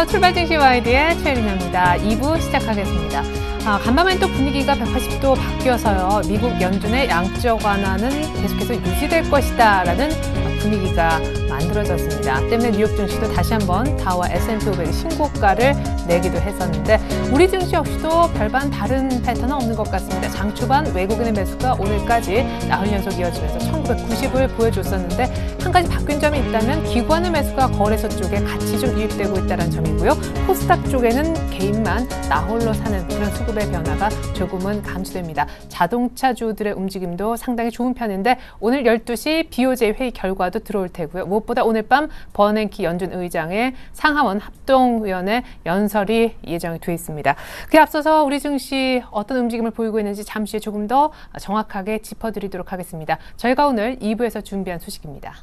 안녕하세요. 출발 증시 YD의 최리나입니다. 2부 시작하겠습니다. 간밤엔 또 분위기가 180도 바뀌어서요. 미국 연준의 양적 완화는 계속해서 유지될 것이다 라는 분위기가 만들어졌습니다. 때문에 뉴욕 증시도 다시 한번 다우와 S&P 500이 신고가를 내기도 했었는데 우리 증시 역시도 별반 다른 패턴은 없는 것 같습니다. 장 초반 외국인의 매수가 오늘까지 나흘 연속 이어지면서 1990을 보여줬었는데 한 가지 바뀐 점이 있다면 기관의 매수가 거래소 쪽에 같이 좀 유입되고 있다는 점이고요. 코스닥 쪽에는 개인만 나홀로 사는 그런 수급의 변화가 조금은 감소됩니다. 자동차주들의 움직임도 상당히 좋은 편인데 오늘 12시 BOJ 회의 결과도 들어올 테고요. 무엇보다 오늘 밤 버냉키 연준 의장의 상하원 합동위원회 연설이 예정이 돼 있습니다. 그에 앞서서 우리 증시 어떤 움직임을 보이고 있는지 잠시 후에 조금 더 정확하게 짚어드리도록 하겠습니다. 저희가 오늘 2부에서 준비한 소식입니다.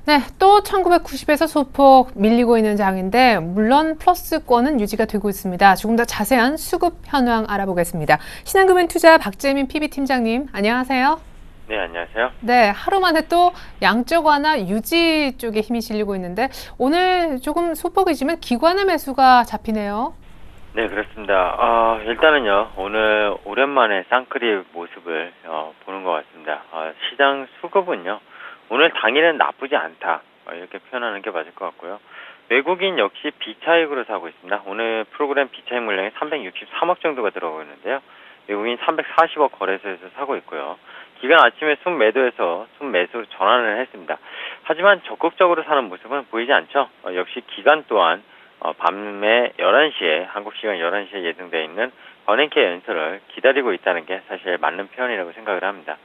네, 또 1990에서 소폭 밀리고 있는 장인데 물론 플러스권은 유지가 되고 있습니다. 조금 더 자세한 수급 현황 알아보겠습니다. 신한금융투자 박재민 PB팀장님, 안녕하세요. 네, 안녕하세요. 네, 하루 만에 또 양적 완화 유지 쪽에 힘이 실리고 있는데 오늘 조금 소폭이지만 기관의 매수가 잡히네요. 네, 그렇습니다. 일단은요, 오늘 오랜만에 쌍끌이 모습을 보는 것 같습니다. 시장 수급은요, 오늘 당일은 나쁘지 않다. 이렇게 표현하는 게 맞을 것 같고요. 외국인 역시 비차익으로 사고 있습니다. 오늘 프로그램 비차익 물량이 363억 정도가 들어오고 있는데요. 외국인 340억 거래소에서 사고 있고요. 기관 아침에 순매도에서 순매수로 전환을 했습니다. 하지만 적극적으로 사는 모습은 보이지 않죠. 역시 기관 또한 밤에 11시에 한국 시간 11시에 예정되어 있는 버냉키 연설을 기다리고 있다는 게 사실 맞는 표현이라고 생각을 합니다.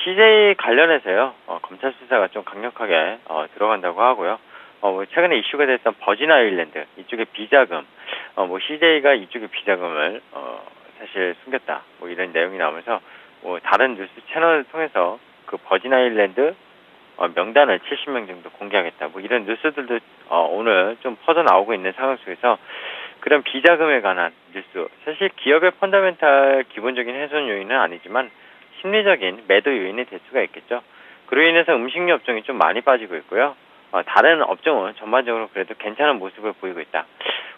CJ 관련해서요, 검찰 수사가 좀 강력하게 들어간다고 하고요. 최근에 이슈가 됐던 버진 아일랜드 이쪽에 비자금, CJ가 이쪽에 비자금을 사실 숨겼다, 이런 내용이 나오면서 다른 뉴스 채널을 통해서 그 버진 아일랜드 명단을 70명 정도 공개하겠다, 이런 뉴스들도 오늘 좀 퍼져 나오고 있는 상황 속에서 그런 비자금에 관한 뉴스, 사실 기업의 펀더멘탈 기본적인 훼손 요인은 아니지만 심리적인 매도 요인이 될 수가 있겠죠. 그로 인해서 음식료 업종이 좀 많이 빠지고 있고요. 다른 업종은 전반적으로 그래도 괜찮은 모습을 보이고 있다.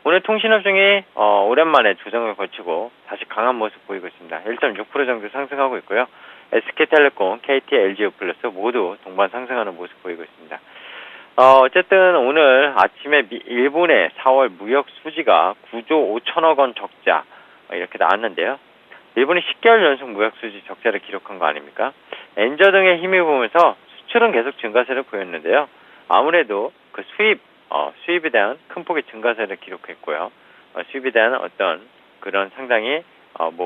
오늘 통신업종이 오랜만에 조정을 거치고 다시 강한 모습 보이고 있습니다. 1.6% 정도 상승하고 있고요. SK텔레콤, KT, LG유플러스 모두 동반 상승하는 모습 보이고 있습니다. 어쨌든 오늘 아침에 일본의 4월 무역 수지가 9조 5천억 원 적자 이렇게 나왔는데요. 일본이 10개월 연속 무역 수지 적자를 기록한 거 아닙니까? 엔저 등의 힘을 보면서 수출은 계속 증가세를 보였는데요. 아무래도 그 수입에 대한 큰 폭의 증가세를 기록했고요. 수입에 대한 어떤 그런 상당히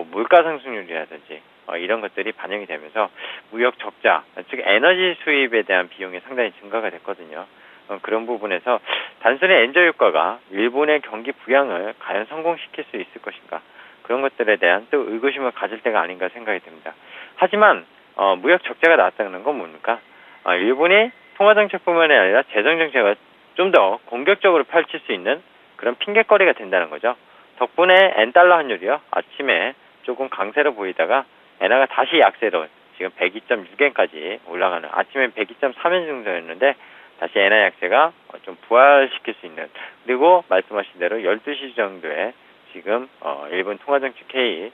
물가 상승률이라든지 이런 것들이 반영이 되면서 무역 적자, 즉 에너지 수입에 대한 비용이 상당히 증가가 됐거든요. 그런 부분에서 단순히 엔저 효과가 일본의 경기 부양을 과연 성공시킬 수 있을 것인가, 그런 것들에 대한 또 의구심을 가질 때가 아닌가 생각이 듭니다. 하지만 무역 적자가 나왔다는 건 뭡니까? 일본이 통화정책뿐만이 아니라 재정정책을 좀 더 공격적으로 펼칠 수 있는 그런 핑계거리가 된다는 거죠. 덕분에 엔달러 환율이요, 아침에 조금 강세로 보이다가 엔화가 다시 약세로 지금 102.6엔까지 올라가는, 아침엔 102.3엔 정도였는데 다시 엔화 약세가 좀 부활시킬 수 있는, 그리고 말씀하신 대로 12시 정도에 지금 일본 통화정책 회의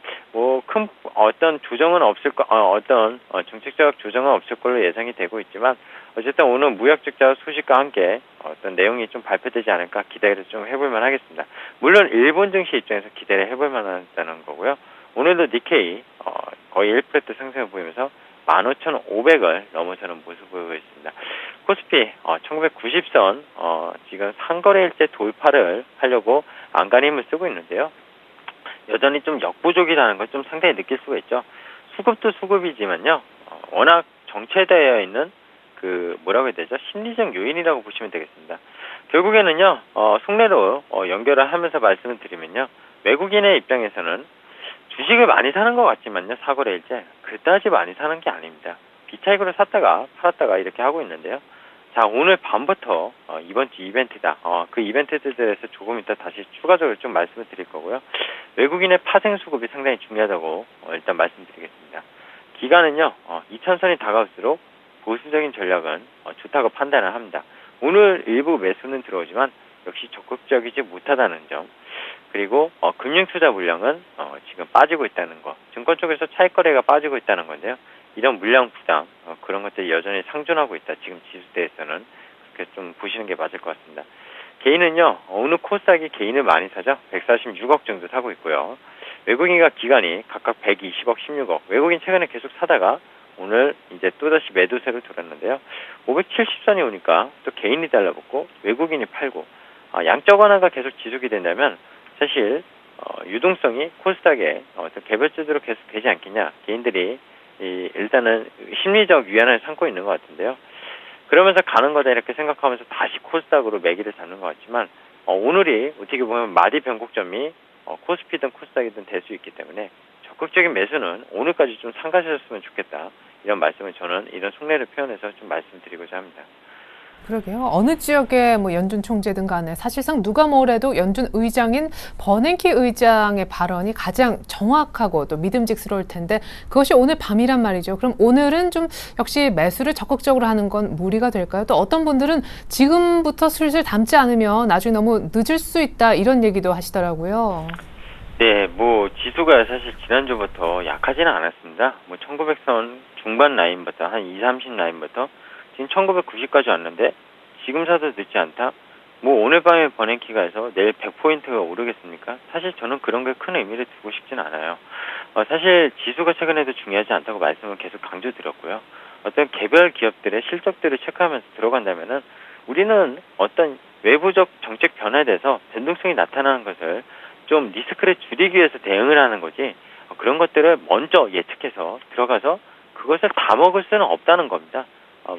큰 어떤 조정은 없을 어떤 정책적 조정은 없을 걸로 예상이 되고 있지만 어쨌든 오늘 무역 적자 소식과 함께 어떤 내용이 좀 발표되지 않을까 기대를 좀 해볼만 하겠습니다. 물론 일본 증시 입장에서 기대를 해볼만 하다는 거고요. 오늘도 니케이 거의 1% 상승을 보이면서 15,500을 넘어서는 모습을 보이고 있습니다. 코스피 1990선 지금 상거래일제 돌파를 하려고 안간히 힘을 쓰고 있는데요. 여전히 좀 역부족이라는 걸 좀 상당히 느낄 수가 있죠. 수급도 수급이지만요, 워낙 정체되어 있는 뭐라고 해야 되죠? 심리적 요인이라고 보시면 되겠습니다. 결국에는요, 속내로 연결을 하면서 말씀을 드리면요, 외국인의 입장에서는 주식을 많이 사는 것 같지만요, 사거래일제 그다지 많이 사는 게 아닙니다. 비차익으로 샀다가 팔았다가 이렇게 하고 있는데요. 자, 오늘 밤부터 이번 주 이벤트다. 그 이벤트에 대해서 조금 이따 다시 추가적으로 좀 말씀을 드릴 거고요. 외국인의 파생 수급이 상당히 중요하다고 일단 말씀드리겠습니다. 기간은요, 2000선이 다가올수록 보수적인 전략은 좋다고 판단을 합니다. 오늘 일부 매수는 들어오지만 역시 적극적이지 못하다는 점. 그리고 금융투자 물량은 지금 빠지고 있다는 거. 증권 쪽에서 차익 거래가 빠지고 있다는 건데요. 이런 물량 부담 그런 것들이 여전히 상존하고 있다. 지금 지수대에서는 그렇게 좀 보시는 게 맞을 것 같습니다. 개인은요, 오늘 코스닥이 개인을 많이 사죠. 146억 정도 사고 있고요. 외국인과 기관이 각각 120억, 16억. 외국인 최근에 계속 사다가 오늘 이제 또다시 매도세를 돌았는데요. 570선이 오니까 또 개인이 달라붙고 외국인이 팔고 양적 완화가 계속 지속이 된다면 사실 유동성이 코스닥에 어떤 개별주대로 계속 되지 않겠냐. 개인들이 일단은 심리적 위안을 삼고 있는 것 같은데요. 그러면서 가는 거다 이렇게 생각하면서 다시 코스닥으로 매기를 잡는 것 같지만 오늘이 어떻게 보면 마디 변곡점이 코스피든 코스닥이든 될 수 있기 때문에 적극적인 매수는 오늘까지 좀 삼가셨으면 좋겠다. 이런 말씀을 저는 이런 속내를 표현해서 좀 말씀드리고자 합니다. 그러게요. 어느 지역의 뭐 연준 총재든 간에 사실상 누가 뭐래도 연준 의장인 버냉키 의장의 발언이 가장 정확하고 또 믿음직스러울 텐데 그것이 오늘 밤이란 말이죠. 그럼 오늘은 좀 역시 매수를 적극적으로 하는 건 무리가 될까요? 또 어떤 분들은 지금부터 슬슬 담지 않으면 나중에 너무 늦을 수 있다 이런 얘기도 하시더라고요. 네, 뭐 지수가 사실 지난주부터 약하지는 않았습니다. 뭐 1900선 중반 라인부터 한 2, 30 라인부터 지금 1990까지 왔는데 지금 사도 늦지 않다? 뭐 오늘 밤에 버냉키가 해서 내일 100포인트가 오르겠습니까? 사실 저는 그런 게 큰 의미를 두고 싶진 않아요. 사실 지수가 최근에도 중요하지 않다고 말씀을 계속 강조드렸고요. 어떤 개별 기업들의 실적들을 체크하면서 들어간다면은 우리는 어떤 외부적 정책 변화에 대해서 변동성이 나타나는 것을 좀 리스크를 줄이기 위해서 대응을 하는 거지 그런 것들을 먼저 예측해서 들어가서 그것을 다 먹을 수는 없다는 겁니다.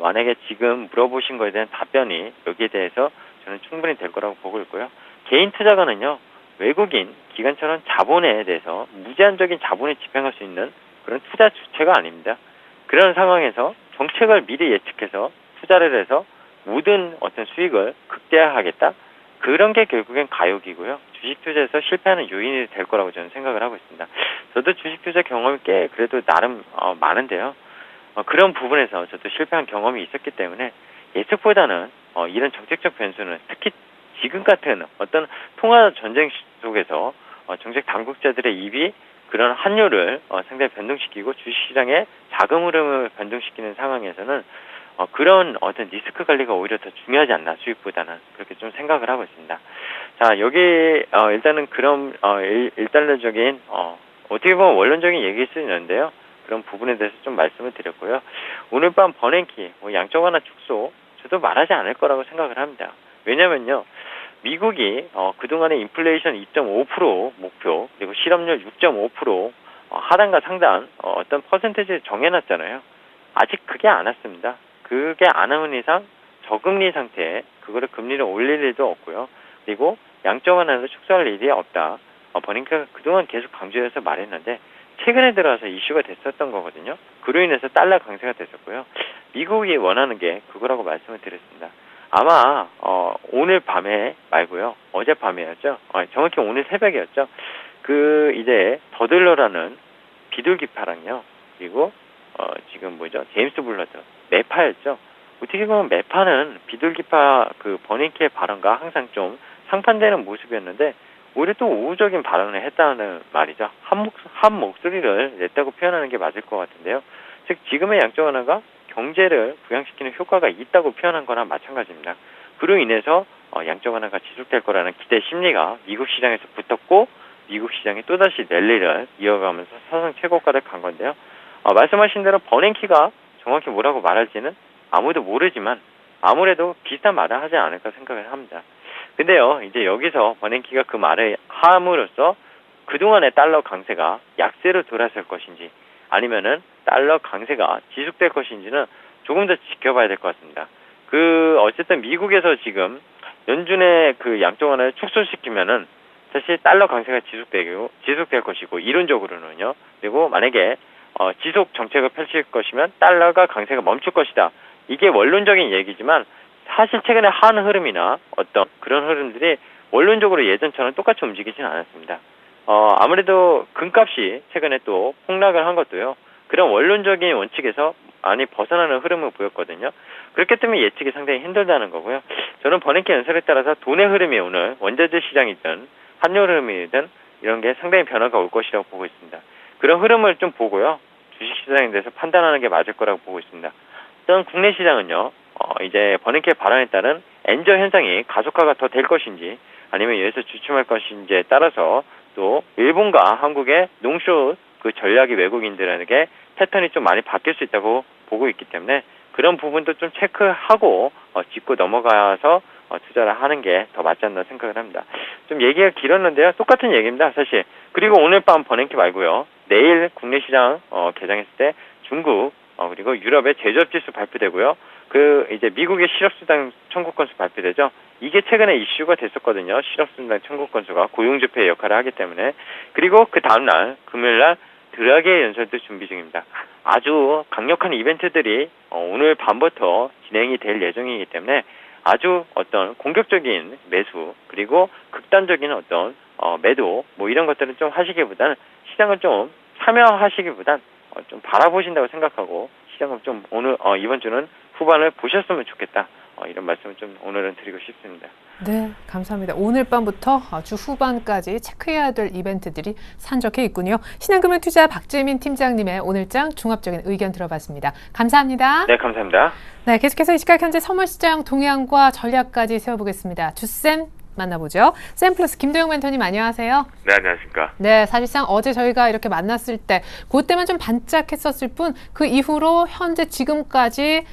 만약에 지금 물어보신 거에 대한 답변이 여기에 대해서 저는 충분히 될 거라고 보고 있고요. 개인 투자가는요, 외국인 기관처럼 자본에 대해서 무제한적인 자본을 집행할 수 있는 그런 투자 주체가 아닙니다. 그런 상황에서 정책을 미리 예측해서 투자를 해서 모든 어떤 수익을 극대화하겠다? 그런 게 결국엔 가욕이고요. 주식 투자에서 실패하는 요인이 될 거라고 저는 생각을 하고 있습니다. 저도 주식 투자 경험이 꽤 그래도 나름 많은데요. 그런 부분에서 저도 실패한 경험이 있었기 때문에 예측보다는 이런 정책적 변수는 특히 지금 같은 어떤 통화 전쟁 속에서 정책 당국자들의 입이 그런 환율을 상당히 변동시키고 주식시장의 자금 흐름을 변동시키는 상황에서는 그런 어떤 리스크 관리가 오히려 더 중요하지 않나 수익보다는 그렇게 좀 생각을 하고 있습니다. 자, 여기 일단은 그런 일단적인 어떻게 보면 원론적인 얘기일 수 있는데요. 그런 부분에 대해서 좀 말씀을 드렸고요. 오늘 밤 버냉키, 양적 완화 축소 저도 말하지 않을 거라고 생각을 합니다. 왜냐면요. 미국이 그동안에 인플레이션 2.5% 목표 그리고 실업률 6.5% 하단과 상단 어떤 퍼센테이지를 정해놨잖아요. 아직 그게 안 왔습니다. 그게 안 오는 이상 저금리 상태에 그거를 금리를 올릴 일도 없고요. 그리고 양적 완화를 축소할 일이 없다. 버냉키가 그동안 계속 강조해서 말했는데 최근에 들어와서 이슈가 됐었던 거거든요. 그로 인해서 달러 강세가 됐었고요. 미국이 원하는 게 그거라고 말씀을 드렸습니다. 아마 오늘 밤에 말고요. 어젯밤이었죠. 정확히 오늘 새벽이었죠. 이제 더들러라는 비둘기파랑요. 그리고 지금 제임스 블러드 매파였죠. 어떻게 보면 매파는 비둘기파 버냉키의 발언과 항상 좀 상반되는 모습이었는데 오히려 또 우호적인 발언을 했다는 말이죠. 한 목소리를 냈다고 표현하는 게 맞을 것 같은데요. 즉 지금의 양적 완화가 경제를 부양시키는 효과가 있다고 표현한 거나 마찬가지입니다. 그로 인해서 양적 완화가 지속될 거라는 기대 심리가 미국 시장에서 붙었고 미국 시장이 또다시 랠리를 이어가면서 사상 최고가를 간 건데요. 말씀하신 대로 버냉키가 정확히 뭐라고 말할지는 아무도 모르지만 아무래도 비슷한 말을 하지 않을까 생각을 합니다. 근데요, 이제 여기서 버냉키가 그 말을 함으로써 그동안의 달러 강세가 약세로 돌아설 것인지 아니면은 달러 강세가 지속될 것인지는 조금 더 지켜봐야 될 것 같습니다. 어쨌든 미국에서 지금 연준의 양적 완화를 축소시키면은 사실 달러 강세가 지속될 것이고 이론적으로는요. 그리고 만약에 지속 정책을 펼칠 것이면 달러가 강세가 멈출 것이다. 이게 원론적인 얘기지만 사실 최근에 한 흐름이나 어떤 그런 흐름들이 원론적으로 예전처럼 똑같이 움직이지는 않았습니다. 아무래도 금값이 최근에 또 폭락을 한 것도요. 그런 원론적인 원칙에서 많이 벗어나는 흐름을 보였거든요. 그렇기 때문에 예측이 상당히 힘들다는 거고요. 저는 버냉키 연설에 따라서 돈의 흐름이 오늘 원자재 시장이든 환율 흐름이든 이런 게 상당히 변화가 올 것이라고 보고 있습니다. 그런 흐름을 좀 보고요. 주식시장에 대해서 판단하는 게 맞을 거라고 보고 있습니다. 또한 국내 시장은요. 이제 버냉키의 발언에 따른 엔저 현상이 가속화가 더 될 것인지 아니면 여기서 주춤할 것인지에 따라서 또 일본과 한국의 농쇼 그 전략이 외국인들에게 패턴이 좀 많이 바뀔 수 있다고 보고 있기 때문에 그런 부분도 좀 체크하고 짚고 넘어가서 투자를 하는 게 더 맞지 않나 생각을 합니다. 좀 얘기가 길었는데요. 똑같은 얘기입니다. 사실. 그리고 오늘 밤 버냉키 말고요. 내일 국내 시장 개장했을 때 중국 그리고 유럽의 제조업 지수 발표되고요. 그 이제 미국의 실업수당 청구 건수 발표되죠. 이게 최근에 이슈가 됐었거든요. 실업수당 청구 건수가 고용지표의 역할을 하기 때문에. 그리고 그 다음날 금요일날 드라기의 연설도 준비 중입니다. 아주 강력한 이벤트들이 오늘 밤부터 진행이 될 예정이기 때문에 아주 어떤 공격적인 매수 그리고 극단적인 어떤 매도 뭐 이런 것들은 좀 하시기보다는 시장을 좀 참여하시기보단 좀 바라보신다고 생각하고 시장을 좀 오늘 이번 주는 후반을 보셨으면 좋겠다. 이런 말씀을 좀 오늘은 드리고 싶습니다. 네, 감사합니다. 오늘 밤부터 주 후반까지 체크해야 될 이벤트들이 산적해 있군요. 신한금융투자 박재민 팀장님의 오늘장 종합적인 의견 들어봤습니다. 감사합니다. 네, 감사합니다. 네, 계속해서 이 시각 현재 선물시장 동향과 전략까지 세워보겠습니다. 주쌤 만나보죠. 샘플러스 김도영 멘토님 안녕하세요. 네, 안녕하십니까. 네, 사실상 어제 저희가 이렇게 만났을 때 그때만 좀 반짝했었을 뿐 그 이후로 현재 지금까지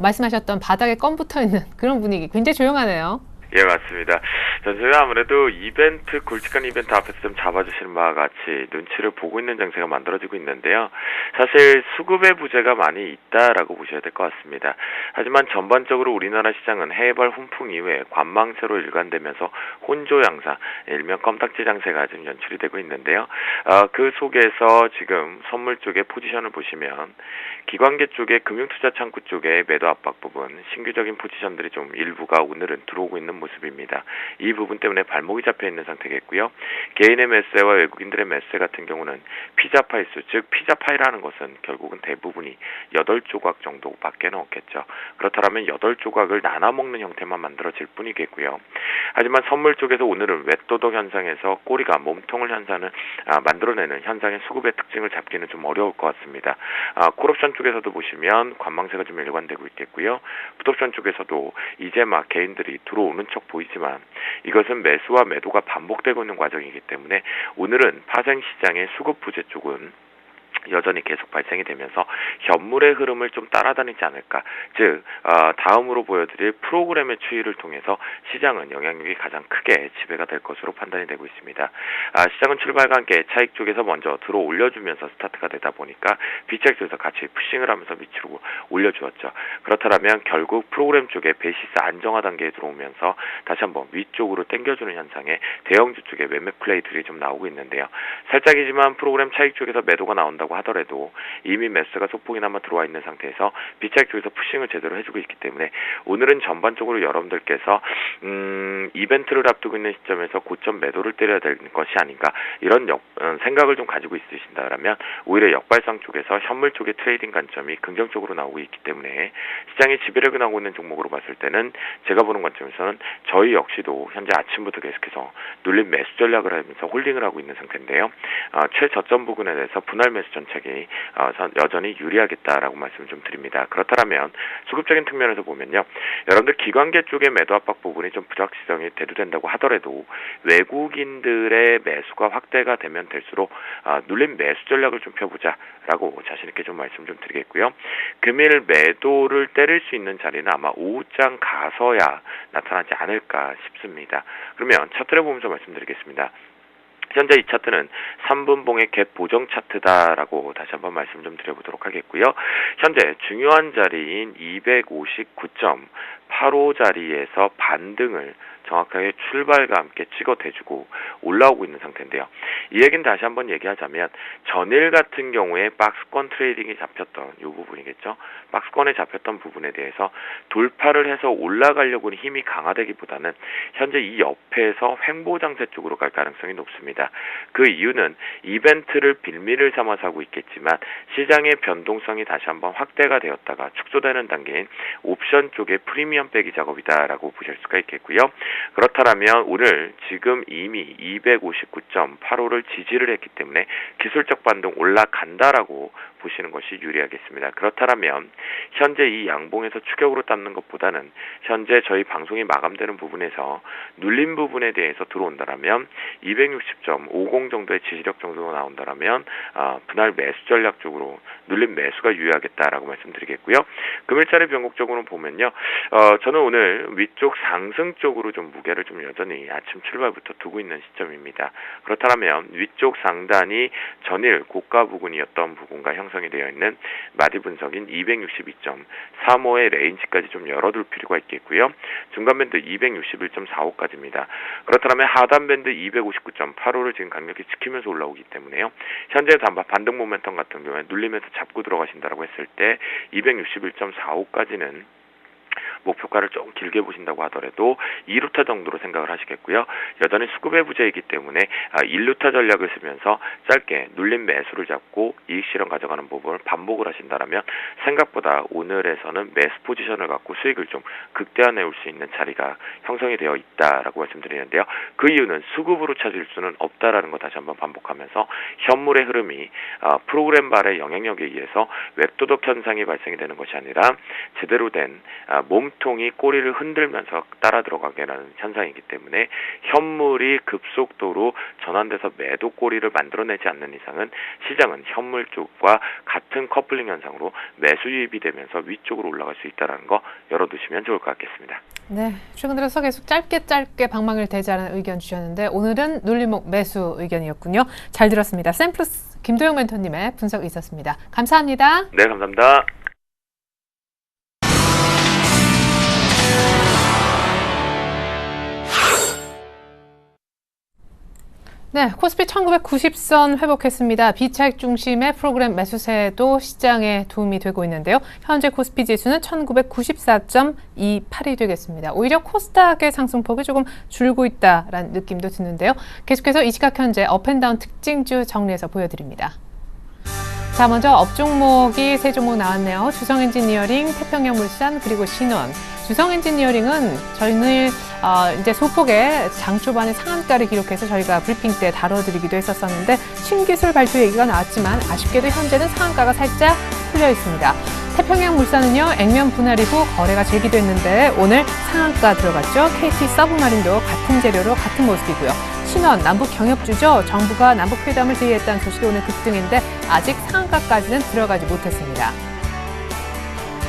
말씀하셨던 바닥에 껌 붙어있는 그런 분위기 굉장히 조용하네요. 예, 맞습니다. 전체가 아무래도 굵직한 이벤트 앞에서 좀 잡아주시는 바와 같이 눈치를 보고 있는 장세가 만들어지고 있는데요. 사실 수급의 부재가 많이 있다라고 보셔야 될 것 같습니다. 하지만 전반적으로 우리나라 시장은 해외발 훈풍 이후에 관망세로 일관되면서 혼조 양상, 일명 껌딱지 장세가 지금 연출이 되고 있는데요. 그 속에서 지금 선물 쪽의 포지션을 보시면 기관계 쪽에 금융투자 창구 쪽에 매도 압박 부분, 신규적인 포지션들이 좀 일부가 오늘은 들어오고 있는 모습입니다. 이 부분 때문에 발목이 잡혀 있는 상태겠고요. 개인의 매수와 외국인들의 매수 같은 경우는 피자파이수, 즉 피자파이라는 것은 결국은 대부분이 8조각 정도밖에 없겠죠. 그렇다면 8조각을 나눠 먹는 형태만 만들어질 뿐이겠고요. 하지만 선물 쪽에서 오늘은 외도덕 현상에서 꼬리가 몸통을 만들어내는 현상의 수급의 특징을 잡기는 좀 어려울 것 같습니다. 콜옵션 쪽에서도 보시면 관망세가 좀 일관되고 있겠고요. 풋옵션 쪽에서도 이제 막 개인들이 들어오는 척 보이지만 이것은 매수와 매도가 반복되고 있는 과정이기 때문에 오늘은 파생시장의 수급 부재 쪽은 여전히 계속 발생이 되면서 현물의 흐름을 좀 따라다니지 않을까. 즉 다음으로 보여드릴 프로그램의 추이를 통해서 시장은 영향력이 가장 크게 지배가 될 것으로 판단이 되고 있습니다. 시장은 출발과 함께 차익 쪽에서 먼저 들어 올려주면서 스타트가 되다 보니까 비차익 쪽에서 같이 푸싱을 하면서 밑으로 올려주었죠. 그렇다면 결국 프로그램 쪽에 베이시스 안정화 단계에 들어오면서 다시 한번 위쪽으로 당겨주는 현상에 대형주 쪽에 매매 플레이들이 좀 나오고 있는데요. 살짝이지만 프로그램 차익 쪽에서 매도가 나온다고 하더라도 이미 매수가 소폭이나마 들어와 있는 상태에서 비차익 쪽에서 푸싱을 제대로 해주고 있기 때문에 오늘은 전반적으로 여러분들께서 이벤트를 앞두고 있는 시점에서 고점 매도를 때려야 될 것이 아닌가 이런 생각을 좀 가지고 있으신다면 오히려 역발상 쪽에서 현물 쪽의 트레이딩 관점이 긍정적으로 나오고 있기 때문에 시장의 지배력이 나오고 있는 종목으로 봤을 때는 제가 보는 관점에서는 저희 역시도 현재 아침부터 계속해서 눌린 매수 전략을 하면서 홀딩을 하고 있는 상태인데요. 최저점 부근에 대해서 분할 매수 전책이 여전히 유리하겠다라고 말씀을 좀 드립니다. 그렇다면 수급적인 측면에서 보면요. 여러분들 기관계 쪽의 매도 압박 부분이 좀 부작시성이 대두된다고 하더라도 외국인들의 매수가 확대가 되면 될수록 눌린 매수 전략을 좀 펴보자라고 자신있게 좀 말씀 좀 드리겠고요. 금일 매도를 때릴 수 있는 자리는 아마 오후장 가서야 나타나지 않을까 싶습니다. 그러면 차트를 보면서 말씀드리겠습니다. 현재 이 차트는 3분봉의 갭 보정 차트다라고 다시 한번 말씀 좀 드려보도록 하겠고요. 현재 중요한 자리인 259.85 자리에서 반등을 정확하게 출발과 함께 찍어 대주고 올라오고 있는 상태인데요. 이 얘기는 다시 한번 얘기하자면 전일 같은 경우에 박스권 트레이딩이 잡혔던 이 부분이겠죠. 박스권에 잡혔던 부분에 대해서 돌파를 해서 올라가려고는 힘이 강화되기보다는 현재 이 옆에서 횡보 장세 쪽으로 갈 가능성이 높습니다. 그 이유는 이벤트를 빌미를 삼아서 하고 있겠지만 시장의 변동성이 다시 한번 확대가 되었다가 축소되는 단계인 옵션 쪽의 프리미엄 빼기 작업이다라고 보실 수가 있겠고요. 그렇다면 오늘 지금 이미 259.85를 지지를 했기 때문에 기술적 반등 올라간다라고 보시는 것이 유리하겠습니다. 그렇다면 현재 이 양봉에서 추격으로 담는 것보다는 현재 저희 방송이 마감되는 부분에서 눌린 부분에 대해서 들어온다라면 260.50 정도의 지지력 정도가 나온다라면 분할 매수 전략 쪽으로 눌린 매수가 유효하겠다라고 말씀드리겠고요. 금일자리 변곡적으로 보면요. 저는 오늘 위쪽 상승 쪽으로 좀 무게를 좀 여전히 아침 출발부터 두고 있는 시점입니다. 그렇다면 위쪽 상단이 전일 고가 부근이었던 부분과 형성이 되어 있는 마디 분석인 262.35의 레인지까지 좀 열어둘 필요가 있겠고요. 중간 밴드 261.45까지입니다. 그렇다면 하단 밴드 259.85를 지금 강력히 지키면서 올라오기 때문에요. 현재 반등 모멘텀 같은 경우에 눌리면서 잡고 들어가신다라고 했을 때 261.45까지는 목표가를 좀 길게 보신다고 하더라도 2루타 정도로 생각을 하시겠고요. 여전히 수급의 부재이기 때문에 1루타 전략을 쓰면서 짧게 눌린 매수를 잡고 이익 실현 가져가는 부분을 반복을 하신다면 생각보다 오늘에서는 매수 포지션을 갖고 수익을 좀 극대화내올 수 있는 자리가 형성이 되어 있다라고 말씀드리는데요. 그 이유는 수급으로 찾을 수는 없다라는 거 다시 한번 반복하면서 현물의 흐름이 프로그램 발의 영향력에 의해서 웹도덕 현상이 발생이 되는 것이 아니라 제대로 된 몸통이 꼬리를 흔들면서 따라 들어가게 하는 현상이기 때문에 현물이 급속도로 전환돼서 매도 꼬리를 만들어내지 않는 이상은 시장은 현물 쪽과 같은 커플링 현상으로 매수 유입이 되면서 위쪽으로 올라갈 수 있다는 거 열어두시면 좋을 것 같겠습니다. 네, 최근 들어서 계속 짧게 방망이를 대자라는 의견 주셨는데 오늘은 눌림목 매수 의견이었군요. 잘 들었습니다. 샘플스 김도영 멘토님의 분석이 있었습니다. 감사합니다. 네, 감사합니다. 네, 코스피 1990선 회복했습니다. 비차익 중심의 프로그램 매수세도 시장에 도움이 되고 있는데요. 현재 코스피 지수는 1994.28이 되겠습니다. 오히려 코스닥의 상승폭이 조금 줄고 있다라는 느낌도 드는데요. 계속해서 이 시각 현재 업앤다운 특징주 정리해서 보여드립니다. 자, 먼저 업종목이 세 종목 나왔네요. 주성엔지니어링, 태평양물산, 그리고 신원. 주성엔지니어링은 저희는 이제 소폭의 장 초반에 상한가를 기록해서 저희가 브리핑 때 다뤄드리기도 했었는데 신기술 발표 얘기가 나왔지만 아쉽게도 현재는 상한가가 살짝 풀려 있습니다. 태평양물산은요, 액면 분할 이후 거래가 재개됐는데 오늘 상한가 들어갔죠. KT 서브마린도 같은 재료로 같은 모습이고요. 신원, 남북 경협주죠. 정부가 남북 회담을 제의했다는 소식이 오늘 급등인데 아직 상한가까지는 들어가지 못했습니다.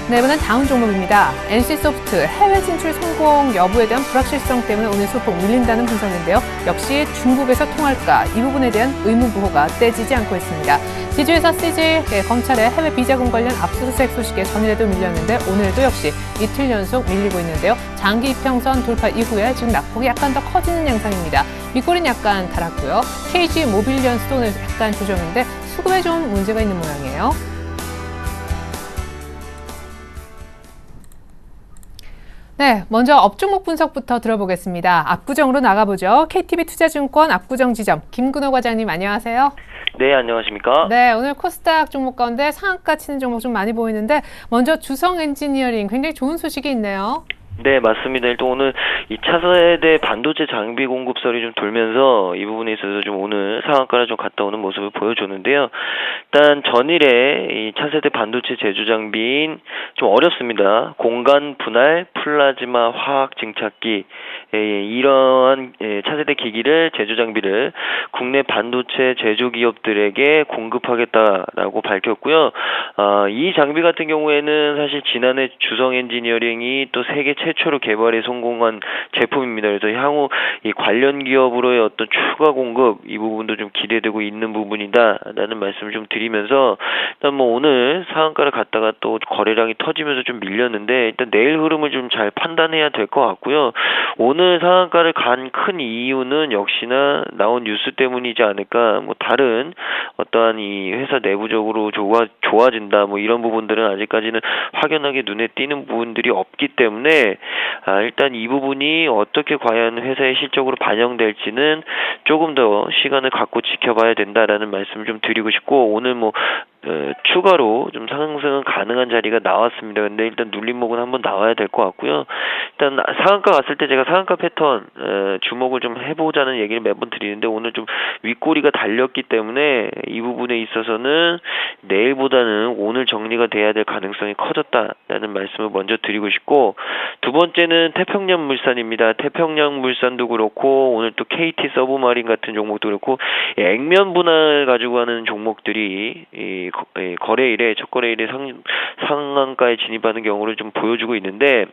네, 이번엔 다음 종목입니다. NC소프트 해외 진출 성공 여부에 대한 불확실성 때문에 오늘 소폭 밀린다는 분석인데요. 역시 중국에서 통할까 이 부분에 대한 의문부호가 떼지지 않고 있습니다. 지주회사 CJ 검찰의 해외 비자금 관련 압수수색 소식에 전일에도 밀렸는데 오늘도 역시 이틀 연속 밀리고 있는데요. 장기 이평선 돌파 이후에 지금 낙폭이 약간 더 커지는 양상입니다. 윗골은 약간 달았고요. KG 모빌리언스도 오늘 약간 조정인데 수급에 좀 문제가 있는 모양이에요. 네, 먼저 업종목 분석부터 들어보겠습니다. 압구정으로 나가보죠. KTB투자증권 압구정 지점 김근호 과장님 안녕하세요. 네, 안녕하십니까? 네, 오늘 코스닥 종목 가운데 상한가 치는 종목 좀 많이 보이는데 먼저 주성엔지니어링 굉장히 좋은 소식이 있네요. 네, 맞습니다. 일단 오늘 이 차세대 반도체 장비 공급설이 좀 돌면서 이 부분에 있어서 좀 오늘 상한가를 좀 갔다 오는 모습을 보여줬는데요. 일단 전일에 이 차세대 반도체 제조 장비인 좀 어렵습니다. 공간 분할, 플라즈마 화학 증착기 이러한 차세대 기기를 제조 장비를 국내 반도체 제조 기업들에게 공급하겠다라고 밝혔고요. 이 장비 같은 경우에는 사실 지난해 주성 엔지니어링이 또 세계 최초로 개발에 성공한 제품입니다. 그래서 향후 이 관련 기업으로의 어떤 추가 공급 이 부분도 좀 기대되고 있는 부분이다라는 말씀을 좀 드리면서 일단 뭐 오늘 상한가를 갔다가 또 거래량이 터지면서 좀 밀렸는데 일단 내일 흐름을 좀 잘 판단해야 될 것 같고요. 오늘 상한가를 간 큰 이유는 역시나 나온 뉴스 때문이지 않을까. 뭐 다른 어떠한 이 회사 내부적으로 좋아진다 뭐 이런 부분들은 아직까지는 확연하게 눈에 띄는 부분들이 없기 때문에 일단 이 부분이 어떻게 과연 회사의 실적으로 반영될지는 조금 더 시간을 갖고 지켜봐야 된다라는 말씀을 좀 드리고 싶고 오늘 뭐 추가로 좀 상승은 가능한 자리가 나왔습니다. 근데 일단 눌림목은 한번 나와야 될 것 같고요. 일단 상한가 갔을 때 제가 상한가 패턴 주목을 좀 해보자는 얘기를 매번 드리는데 오늘 좀 윗꼬리가 달렸기 때문에 이 부분에 있어서는 내일보다는 오늘 정리가 돼야 될 가능성이 커졌다라는 말씀을 먼저 드리고 싶고 두 번째는 태평양물산입니다. 태평양물산도 그렇고 오늘 또 KT 서브마린 같은 종목도 그렇고 액면 분할 가지고 하는 종목들이 거래일에 첫 거래일에 상한가에 진입하는 경우를 좀 보여주고 있는데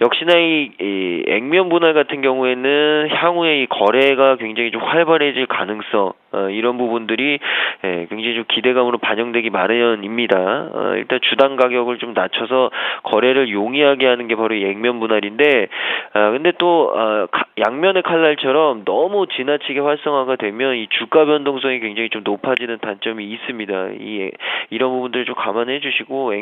역시나 이 액면 분할 같은 경우에는 향후에 이 거래가 굉장히 좀 활발해질 가능성 이런 부분들이 굉장히 좀 기대감으로 반영되기 마련입니다. 일단 주당 가격을 좀 낮춰서 거래를 용이하게 하는 게 바로 이 액면 분할인데 근데 또 양면의 칼날처럼 너무 지나치게 활성화가 되면 이 주가 변동성이 굉장히 좀 높아지는 단점이 있습니다. 이런 부분들을 좀 감안해 주시고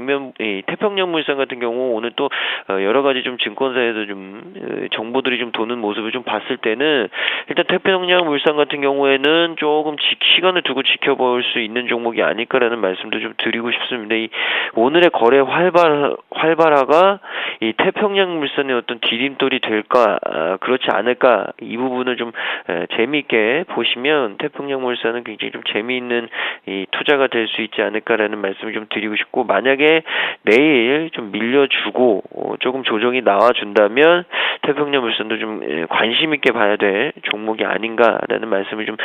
태평양물산 같은 경우 오늘 또 여러 가지 좀 증권사에서 좀 정보들이 좀 도는 모습을 좀 봤을 때는 일단 태평양물산 같은 경우에는 조금 시간을 두고 지켜볼 수 있는 종목이 아닐까라는 말씀도 좀 드리고 싶습니다. 이 오늘의 거래 활발화가 이 태평양물산의 어떤 디딤돌이 될까 그렇지 않을까 이 부분을 좀 재미있게 보시면 태평양물산은 굉장히 좀 재미있는 이 투자가 될 수 있지 않을까라는 말씀을 좀 드리고 싶고 만약에 내일 좀 밀려주고 조금 조정이 나와준다면 태평양물산도 좀 관심 있게 봐야 될 종목이 아닌가라는 말씀을 좀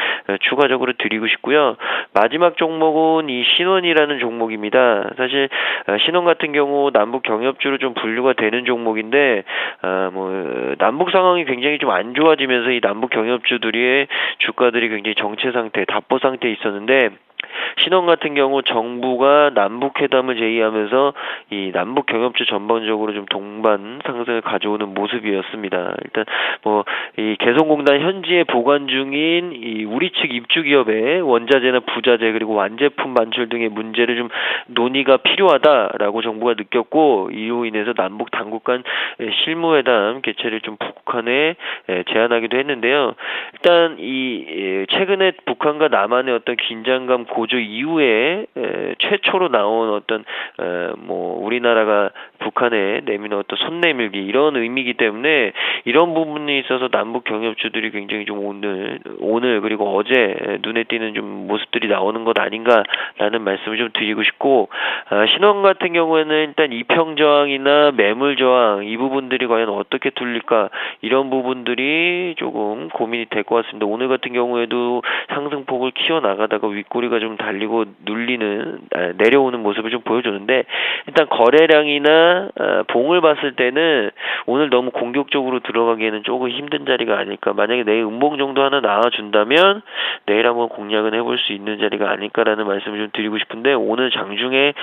추가적으로 드리고 싶고요. 마지막 종목은 이 신원이라는 종목입니다. 사실 신원 같은 경우 남북 경협주로 좀 분류가 되는 종목인데 뭐 남북 상황이 굉장히 좀 안 좋아지면서 이 남북 경협주들의 주가들이 굉장히 정체 상태, 답보 상태에 있었는데 신원 같은 경우 정부가 남북회담을 제의하면서 이 남북 경협주 전반적으로 좀 동반 상승을 가져오는 모습이었습니다. 일단 뭐 이 개성공단 현지에 보관 중인 이 우리 측 입주 기업의 원자재나 부자재 그리고 완제품 반출 등의 문제를 좀 논의가 필요하다라고 정부가 느꼈고 이로 인해서 남북 당국 간 실무회담 개최를 좀 북한에 제안하기도 했는데요. 일단 이 최근에 북한과 남한의 어떤 긴장감 고조 이후에 최초로 나온 어떤 뭐 우리나라가 북한에 내미는 어떤 손 내밀기 이런 의미이기 때문에 이런 부분에 있어서 남북 경협주들이 굉장히 좀 오늘 그리고 어제 눈에 띄는 좀 모습들이 나오는 것 아닌가라는 말씀을 좀 드리고 싶고 신원 같은 경우에는 일단 이평 저항이나 매물 저항 이 부분들이 과연 어떻게 뚫릴까 이런 부분들이 조금 고민이 될 것 같습니다. 오늘 같은 경우에도 상승폭을 키워나가다가 윗꼬리가 좀 달리고 내려오는 모습을 좀 보여주는데 일단 거래량이나 봉을 봤을 때는 오늘 너무 공격적으로 들어가기에는 조금 힘든 자리가 아닐까. 만약에 내일 음봉 정도 하나 나와준다면 내일 한번 공략은 해볼 수 있는 자리가 아닐까라는 말씀을 좀 드리고 싶은데 오늘 장중에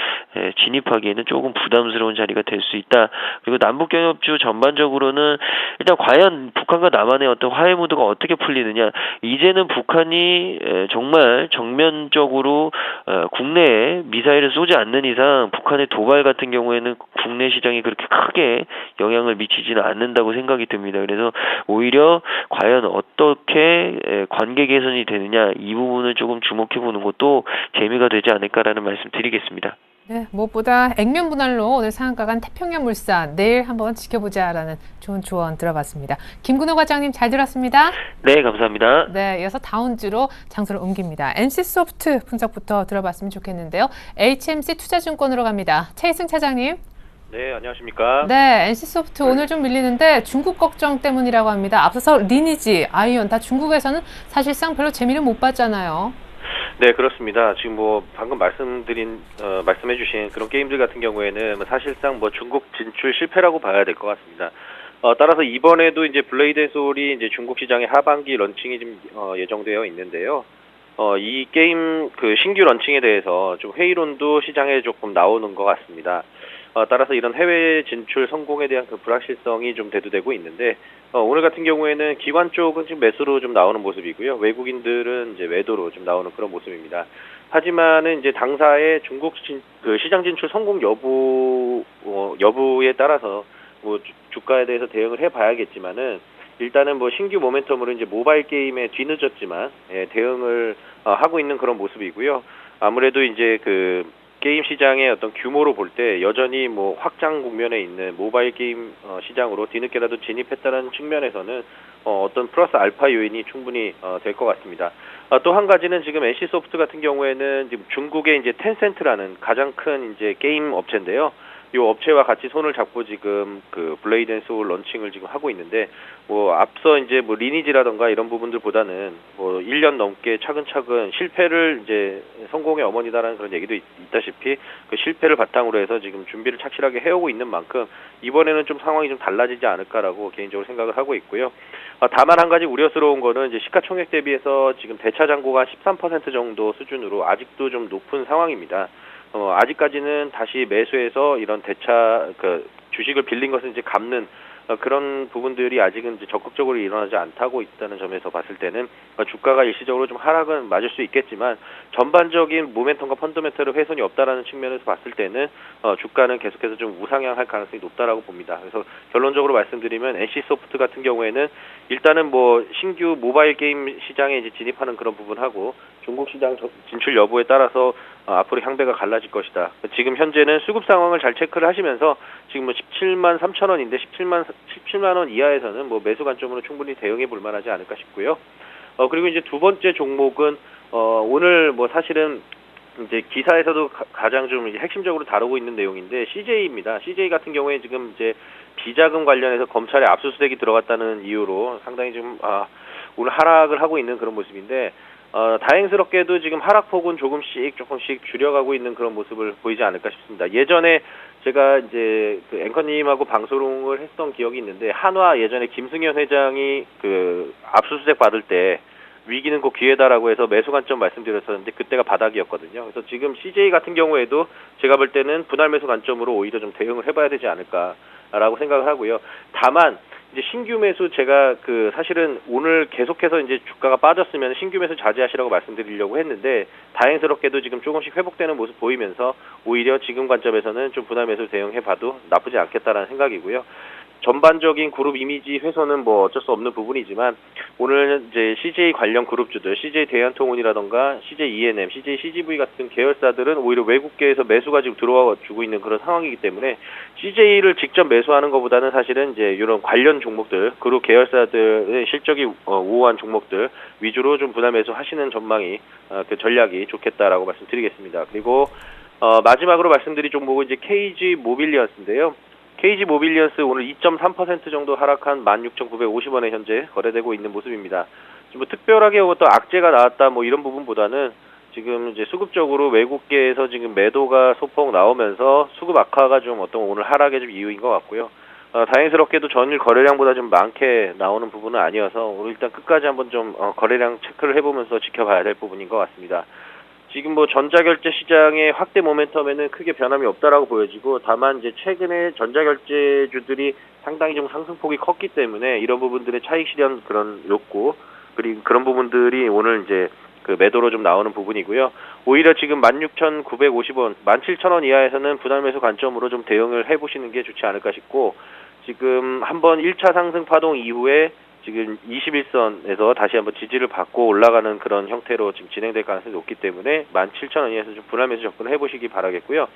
진입하기에는 조금 부담스러운 자리가 될 수 있다. 그리고 남북경협주 전반적으로는 일단 과연 북한과 남한의 어떤 화해 무드가 어떻게 풀리느냐. 이제는 북한이 정말 정면적으로 국내에 미사일을 쏘지 않는 이상 북한의 도발 같은 경우에는 국내 시장이 그렇게 크게 영향을 미치지는 않는다고 생각이 듭니다. 그래서 오히려 과연 어떻게 관계 개선이 되느냐 이 부분을 조금 주목해보는 것도 재미가 되지 않을까라는 말씀 드리겠습니다. 네, 무엇보다 액면 분할로 오늘 상한가 간 태평양물산 내일 한번 지켜보자라는 좋은 조언 들어봤습니다. 김근호 과장님 잘 들었습니다. 네, 감사합니다. 네, 이어서 다운주로 장소를 옮깁니다. NC소프트 분석부터 들어봤으면 좋겠는데요. HMC 투자증권으로 갑니다. 최희승 차장님. 네, 안녕하십니까. 네, NC소프트 오늘 좀 밀리는데 중국 걱정 때문이라고 합니다. 앞서서 리니지, 아이온 다 중국에서는 사실상 별로 재미를 못 봤잖아요. 네, 그렇습니다. 지금 뭐 방금 말씀해주신 그런 게임들 같은 경우에는 사실상 뭐 중국 진출 실패라고 봐야 될 것 같습니다. 따라서 이번에도 이제 블레이드 앤 소울이 이제 중국 시장의 하반기 런칭이 지금 예정되어 있는데요. 이 게임 그 신규 런칭에 대해서 좀 회의론도 시장에 조금 나오는 것 같습니다. 따라서 이런 해외 진출 성공에 대한 그 불확실성이 좀 대두되고 있는데, 오늘 같은 경우에는 기관 쪽은 지금 매수로 좀 나오는 모습이고요. 외국인들은 이제 매도로 좀 나오는 그런 모습입니다. 하지만은 이제 당사의 중국 그 시장 진출 성공 여부에 따라서 뭐 주가에 대해서 대응을 해봐야겠지만은, 일단은 뭐 신규 모멘텀으로 이제 모바일 게임에 뒤늦었지만 대응을 하고 있는 그런 모습이고요. 아무래도 이제 그 게임 시장의 어떤 규모로 볼 때 여전히 뭐 확장 국면에 있는 모바일 게임 시장으로 뒤늦게라도 진입했다는 측면에서는 어떤 플러스 알파 요인이 충분히 될 것 같습니다. 또 한 가지는 지금 NC소프트 같은 경우에는 지금 중국의 이제 텐센트라는 가장 큰 이제 게임 업체인데요. 이 업체와 같이 손을 잡고 지금 그 블레이드 앤 소울 런칭을 지금 하고 있는데, 뭐 앞서 이제 뭐 리니지라던가 이런 부분들보다는 뭐 1년 넘게 차근차근 실패를 이제 성공의 어머니다라는 그런 얘기도 있다시피 그 실패를 바탕으로 해서 지금 준비를 착실하게 해오고 있는 만큼 이번에는 좀 상황이 좀 달라지지 않을까라고 개인적으로 생각을 하고 있고요. 다만 한 가지 우려스러운 거는 이제 시가총액 대비해서 지금 대차 잔고가 13% 정도 수준으로 아직도 좀 높은 상황입니다. 아직까지는 다시 매수해서 이런 대차 그 주식을 빌린 것을 이제 갚는 그런 부분들이 아직은 이제 적극적으로 일어나지 않다고 있다는 점에서 봤을 때는 주가가 일시적으로 좀 하락은 맞을 수 있겠지만, 전반적인 모멘텀과 펀더멘털의 훼손이 없다라는 측면에서 봤을 때는 주가는 계속해서 좀 우상향할 가능성이 높다라고 봅니다. 그래서 결론적으로 말씀드리면 NC소프트 같은 경우에는 일단은 뭐 신규 모바일 게임 시장에 이제 진입하는 그런 부분하고 중국 시장 진출 여부에 따라서 앞으로 향배가 갈라질 것이다. 지금 현재는 수급 상황을 잘 체크를 하시면서 지금 뭐 17만 3천 원인데 17만 원 이하에서는 뭐 매수 관점으로 충분히 대응해 볼 만하지 않을까 싶고요. 그리고 이제 두 번째 종목은 오늘 뭐 사실은 이제 기사에서도 가장 좀 핵심적으로 다루고 있는 내용인데 CJ입니다. CJ 같은 경우에 지금 이제 비자금 관련해서 검찰에 압수수색이 들어갔다는 이유로 상당히 좀 오늘 하락을 하고 있는 그런 모습인데, 다행스럽게도 지금 하락폭은 조금씩 줄여가고 있는 그런 모습을 보이지 않을까 싶습니다. 예전에 제가 이제 그 앵커님하고 방송을 했던 기억이 있는데, 한화 예전에 김승현 회장이 그 압수수색 받을 때 위기는 곧 기회다라고 해서 매수 관점 말씀드렸었는데 그때가 바닥이었거든요. 그래서 지금 CJ 같은 경우에도 제가 볼 때는 분할 매수 관점으로 오히려 좀 대응을 해봐야 되지 않을까라고 생각을 하고요. 다만 이제 신규 매수 제가 그 사실은 오늘 계속해서 이제 주가가 빠졌으면 신규 매수 자제하시라고 말씀드리려고 했는데, 다행스럽게도 지금 조금씩 회복되는 모습 보이면서 오히려 지금 관점에서는 좀 분할 매수 대응해봐도 나쁘지 않겠다라는 생각이고요. 전반적인 그룹 이미지 훼손은 뭐 어쩔 수 없는 부분이지만, 오늘 이제 CJ 관련 그룹주들, CJ 대한통운이라던가 CJ ENM, CJ CGV 같은 계열사들은 오히려 외국계에서 매수가 지금 들어와 주고 있는 그런 상황이기 때문에 CJ를 직접 매수하는 것보다는 사실은 이제 이런 관련 종목들, 그룹 계열사들의 실적이 우호한 종목들 위주로 좀 분할 매수하시는 전망이 그 전략이 좋겠다라고 말씀드리겠습니다. 그리고 마지막으로 말씀드릴 종목은 이제 KG 모빌리언스인데요. KG 모빌리언스 오늘 2.3% 정도 하락한 16,950원에 현재 거래되고 있는 모습입니다. 뭐 특별하게 어떤 악재가 나왔다 뭐 이런 부분보다는 지금 이제 수급적으로 외국계에서 지금 매도가 소폭 나오면서 수급 악화가 좀 어떤 오늘 하락의 좀 이유인 것 같고요. 다행스럽게도 전일 거래량보다 좀 많게 나오는 부분은 아니어서 오늘 일단 끝까지 한번 좀 거래량 체크를 해보면서 지켜봐야 될 부분인 것 같습니다. 지금 뭐 전자결제 시장의 확대 모멘텀에는 크게 변함이 없다라고 보여지고, 다만 이제 최근에 전자결제주들이 상당히 좀 상승폭이 컸기 때문에 이런 부분들의 차익 실현 그런 욕구, 그리고 그런 부분들이 오늘 이제 그 매도로 좀 나오는 부분이고요. 오히려 지금 16,950원, 17,000원 이하에서는 분할 매수 관점으로 좀 대응을 해보시는 게 좋지 않을까 싶고, 지금 한번 1차 상승 파동 이후에 지금 21선에서 다시 한번 지지를 받고 올라가는 그런 형태로 지금 진행될 가능성이 높기 때문에 17,000원 이하에서 좀 분할 매수 접근을 해보시기 바라겠고요.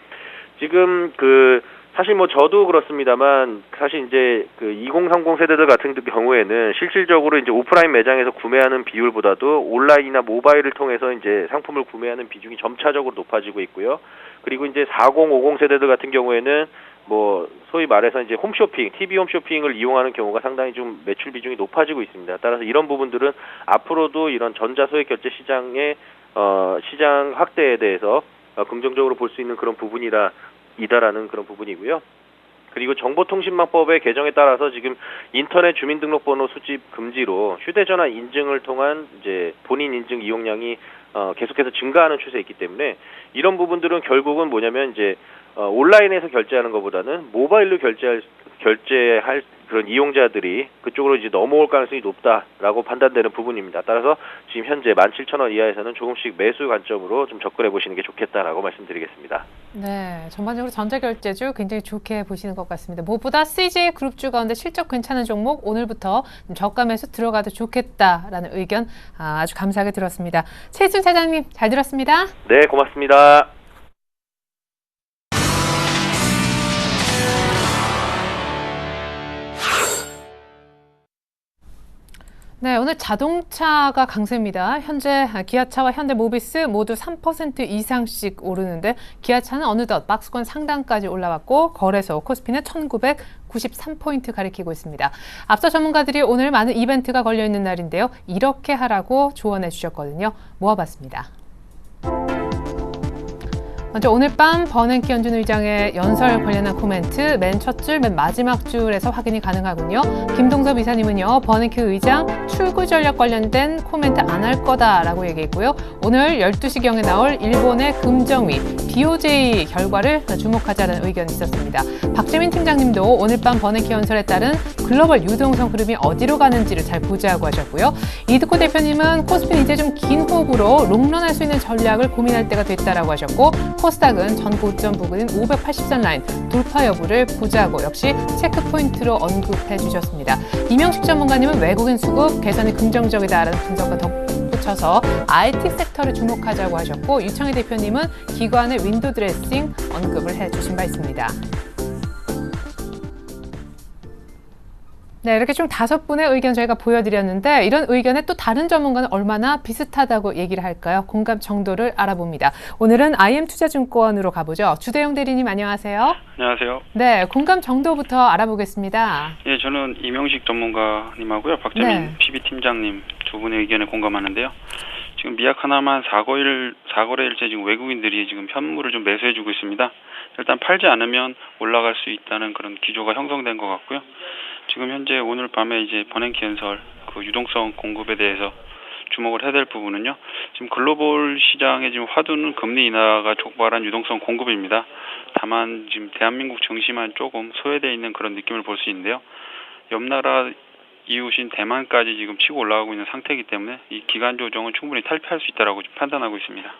지금 그 사실 뭐 저도 그렇습니다만, 사실 이제 그 2030 세대들 같은 경우에는 실질적으로 이제 오프라인 매장에서 구매하는 비율보다도 온라인이나 모바일을 통해서 이제 상품을 구매하는 비중이 점차적으로 높아지고 있고요. 그리고 이제 4050 세대들 같은 경우에는 뭐 소위 말해서 이제 홈쇼핑, TV 홈쇼핑을 이용하는 경우가 상당히 좀 매출 비중이 높아지고 있습니다. 따라서 이런 부분들은 앞으로도 이런 전자소액 결제 시장의 시장 확대에 대해서 긍정적으로 볼 수 있는 그런 부분이다라는 그런 부분이고요. 그리고 정보통신망법의 개정에 따라서 지금 인터넷 주민등록번호 수집 금지로 휴대전화 인증을 통한 이제 본인 인증 이용량이 계속해서 증가하는 추세에 있기 때문에 이런 부분들은 결국은 뭐냐면 이제 온라인에서 결제하는 것보다는 모바일로 결제할 그런 이용자들이 그쪽으로 이제 넘어올 가능성이 높다라고 판단되는 부분입니다. 따라서 지금 현재 17,000원 이하에서는 조금씩 매수 관점으로 좀 접근해 보시는 게 좋겠다라고 말씀드리겠습니다. 네, 전반적으로 전자결제주 굉장히 좋게 보시는 것 같습니다. 무엇보다 CJ 그룹주 가운데 실적 괜찮은 종목 오늘부터 좀 저가 매수 들어가도 좋겠다라는 의견 아주 감사하게 들었습니다. 최순 차장님 잘 들었습니다. 네, 고맙습니다. 네, 오늘 자동차가 강세입니다. 현재 기아차와 현대모비스 모두 3% 이상씩 오르는데 기아차는 어느덧 박스권 상단까지 올라왔고 거래소 코스피는 1993포인트 가리키고 있습니다. 앞서 전문가들이 오늘 많은 이벤트가 걸려있는 날인데요. 이렇게 하라고 조언해 주셨거든요. 모아봤습니다. 먼저 오늘 밤 버냉키 연준 의장의 연설 관련한 코멘트 맨 첫 줄, 맨 마지막 줄에서 확인이 가능하군요. 김동섭 이사님은요. 버냉키 의장 출구 전략 관련된 코멘트 안 할 거다라고 얘기했고요. 오늘 12시경에 나올 일본의 금정위 BOJ 결과를 주목하자는 의견이 있었습니다. 박재민 팀장님도 오늘 밤 버냉키 연설에 따른 글로벌 유동성 흐름이 어디로 가는지를 잘 보자고 하셨고요. 이드코 대표님은 코스피는 이제 좀 긴 호흡으로 롱런할 수 있는 전략을 고민할 때가 됐다라고 하셨고 코스닥은 전 고점 부근인 580선 라인 돌파 여부를 보자고 역시 체크포인트로 언급해 주셨습니다. 이명식 전문가님은 외국인 수급 개선이 긍정적이다라는 분석과 덧붙여서 IT 섹터를 주목하자고 하셨고 유창희 대표님은 기관의 윈도우 드레싱 언급을 해 주신 바 있습니다. 네, 이렇게 총 5분의 의견 저희가 보여드렸는데 이런 의견에 또 다른 전문가는 얼마나 비슷하다고 얘기를 할까요? 공감 정도를 알아봅니다. 오늘은 IM투자증권으로 가보죠. 주대용 대리님 안녕하세요. 안녕하세요. 네, 공감 정도부터 알아보겠습니다. 예, 저는 이명식 전문가님하고요. 박재민 네. PB팀장님 두 분의 의견에 공감하는데요. 지금 미약 하나만 4거래일째 지금 외국인들이 지금 현물을 좀 매수해주고 있습니다. 일단 팔지 않으면 올라갈 수 있다는 그런 기조가 형성된 것 같고요. 지금 현재 오늘 밤에 이제 버냉키 연설 그 유동성 공급에 대해서 주목을 해야 될 부분은요. 지금 글로벌 시장의 지금 화두는 금리 인하가 촉발한 유동성 공급입니다. 다만 지금 대한민국 증시만 조금 소외되어 있는 그런 느낌을 볼 수 있는데요. 옆나라 이웃인 대만까지 지금 치고 올라가고 있는 상태이기 때문에 이 기간 조정은 충분히 탈피할 수 있다라고 판단하고 있습니다.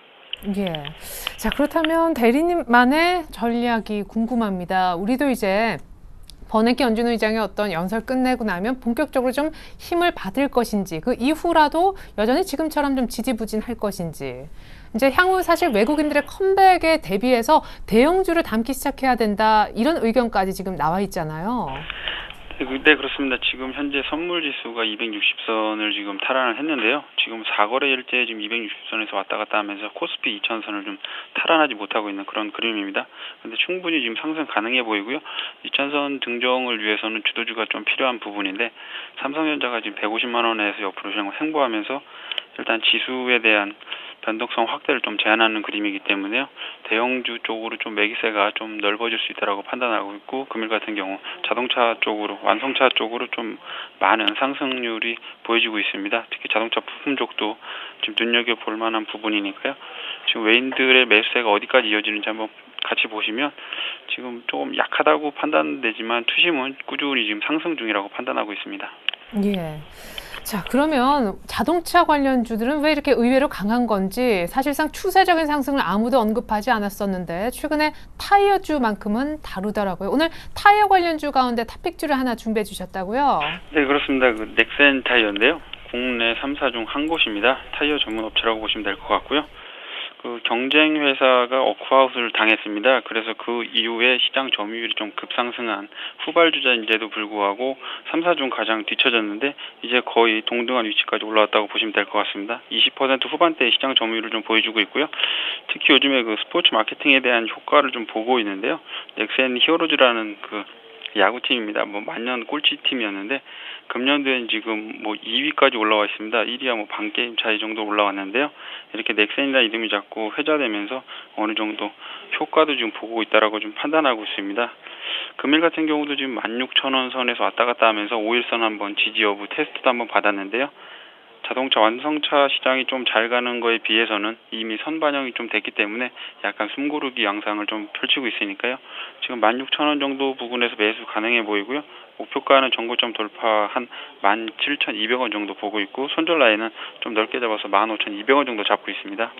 예. 자, 그렇다면 대리님만의 전략이 궁금합니다. 우리도 이제 버냉키 연준 의장의 어떤 연설 끝내고 나면 본격적으로 좀 힘을 받을 것인지 그 이후라도 여전히 지금처럼 좀 지지부진할 것인지 이제 향후 사실 외국인들의 컴백에 대비해서 대형주를 담기 시작해야 된다 이런 의견까지 지금 나와 있잖아요. 네, 그렇습니다. 지금 현재 선물 지수가 260선을 지금 탈환을 했는데요. 지금 4거래일째 지금 260선에서 왔다 갔다 하면서 코스피 2000선을 좀 탈환하지 못하고 있는 그런 그림입니다. 근데 충분히 지금 상승 가능해 보이고요. 2000선 등정을 위해서는 주도주가 좀 필요한 부분인데 삼성전자가 지금 150만 원에서 옆으로 횡보하면서 일단 지수에 대한 변동성 확대를 좀 제한하는 그림이기 때문에요. 대형주 쪽으로 좀 매기세가 좀 넓어질 수 있다라고 판단하고 있고 금일 같은 경우 자동차 쪽으로 완성차 쪽으로 좀 많은 상승률이 보여지고 있습니다. 특히 자동차 부품 쪽도 좀 눈여겨볼 만한 부분이니까요. 지금 외인들의 매수세가 어디까지 이어지는지 한번 같이 보시면 지금 조금 약하다고 판단되지만 투심은 꾸준히 지금 상승 중이라고 판단하고 있습니다. 예. 자, 그러면 자동차 관련주들은 왜 이렇게 의외로 강한 건지 사실상 추세적인 상승을 아무도 언급하지 않았었는데 최근에 타이어주만큼은 다루더라고요. 오늘 타이어 관련주 가운데 탑픽주를 하나 준비해 주셨다고요? 네, 그렇습니다. 그 넥센 타이어인데요. 국내 3사 중 한 곳입니다. 타이어 전문 업체라고 보시면 될 것 같고요. 그 경쟁 회사가 워크아웃을 당했습니다. 그래서 그 이후에 시장 점유율이 좀 급상승한 후발주자인데도 불구하고 3사 중 가장 뒤처졌는데 이제 거의 동등한 위치까지 올라왔다고 보시면 될 것 같습니다. 20% 후반대 시장 점유율을 좀 보여주고 있고요. 특히 요즘에 그 스포츠 마케팅에 대한 효과를 좀 보고 있는데요. 넥센 히어로즈라는 그 야구팀입니다. 뭐 만년 꼴찌팀이었는데 금년도엔 지금 뭐 2위까지 올라와 있습니다. 1위와 뭐 반 게임 차이 정도 올라왔는데요. 이렇게 넥센이라는 이름이 자꾸 회자되면서 어느 정도 효과도 지금 보고 있다라고 좀 판단하고 있습니다. 금일 같은 경우도 지금 16,000원 선에서 왔다 갔다 하면서 5일선 한번 지지 여부 테스트도 한번 받았는데요. 자동차 완성차 시장이 좀 잘 가는 거에 비해서는 이미 선반영이 좀 됐기 때문에 약간 숨고르기 양상을 좀 펼치고 있으니까요. 지금 16,000원 정도 부근에서 매수 가능해 보이고요. 목표가는 전고점 돌파 한 17,200원 정도 보고 있고 손절 라인은 좀 넓게 잡아서 15,200원 정도 잡고 있습니다.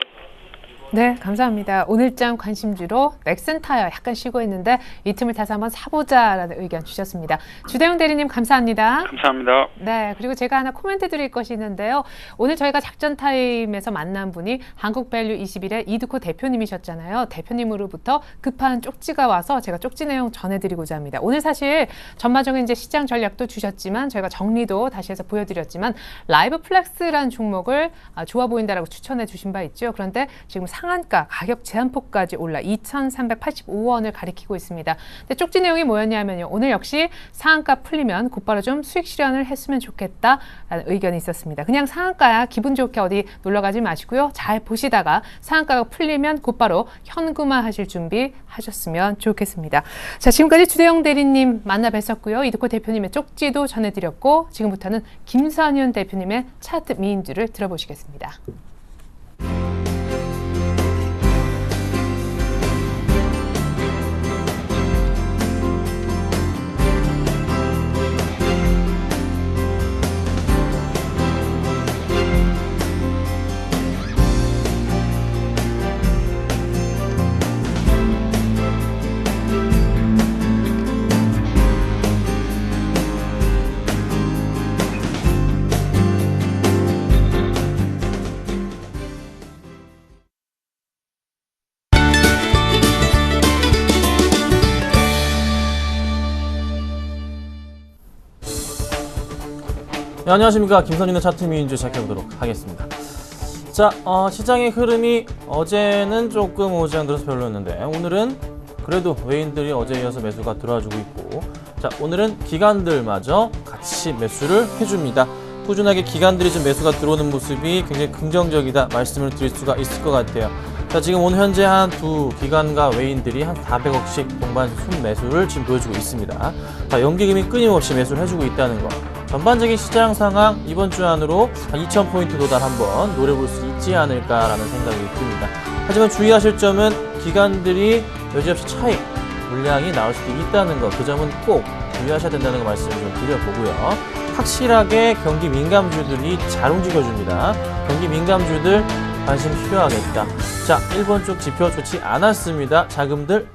네, 감사합니다. 오늘장 관심주로 넥슨 타이어 약간 쉬고 있는데 이 틈을 타서 한번 사보자라는 의견 주셨습니다. 주대웅 대리님 감사합니다. 감사합니다. 네, 그리고 제가 하나 코멘트 드릴 것이 있는데요. 오늘 저희가 작전 타임에서 만난 분이 한국밸류 21의 이두코 대표님이셨잖아요. 대표님으로부터 급한 쪽지가 와서 제가 쪽지 내용 전해드리고자 합니다. 오늘 사실 전반적인 이제 시장 전략도 주셨지만 저희가 정리도 다시 해서 보여드렸지만 라이브 플렉스라는 종목을 좋아 보인다라고 추천해 주신 바 있죠. 그런데 지금 상한가 가격 제한폭까지 올라 2,385원을 가리키고 있습니다. 근데 쪽지 내용이 뭐였냐면요. 오늘 역시 상한가 풀리면 곧바로 좀 수익 실현을 했으면 좋겠다라는 의견이 있었습니다. 그냥 상한가야 기분 좋게 어디 놀러 가지 마시고요. 잘 보시다가 상한가가 풀리면 곧바로 현금화 하실 준비 하셨으면 좋겠습니다. 자, 지금까지 주대영 대리님 만나 뵀었고요. 이두코 대표님의 쪽지도 전해드렸고 지금부터는 김선윤 대표님의 차트 미인주를 들어보시겠습니다. 네, 안녕하십니까. 김선윤의 차트 미인주 시작해보도록 하겠습니다. 자, 시장의 흐름이 어제는 조금 오지 않들어서 별로였는데 오늘은 그래도 외인들이 어제에 이어서 매수가 들어와주고 있고, 자, 오늘은 기관들마저 같이 매수를 해줍니다. 꾸준하게 기관들이 좀 매수가 들어오는 모습이 굉장히 긍정적이다 말씀을 드릴 수가 있을 것 같아요. 자, 지금 오늘 현재 한 두 기관과 외인들이 한 400억씩 동반 순매수를 지금 보여주고 있습니다. 자, 연기금이 끊임없이 매수를 해주고 있다는 거. 전반적인 시장 상황 이번 주 안으로 2,000포인트 도달 한번 노려볼 수 있지 않을까라는 생각이 듭니다. 하지만 주의하실 점은 기관들이 여지없이 차익 물량이 나올 수도 있다는 거, 그 점은 꼭 주의하셔야 된다는 거 말씀을 좀 드려보고요. 확실하게 경기 민감주들이 잘 움직여줍니다. 경기 민감주들 관심 필요하겠다. 자, 1번 쪽 지표 좋지 않았습니다. 자금들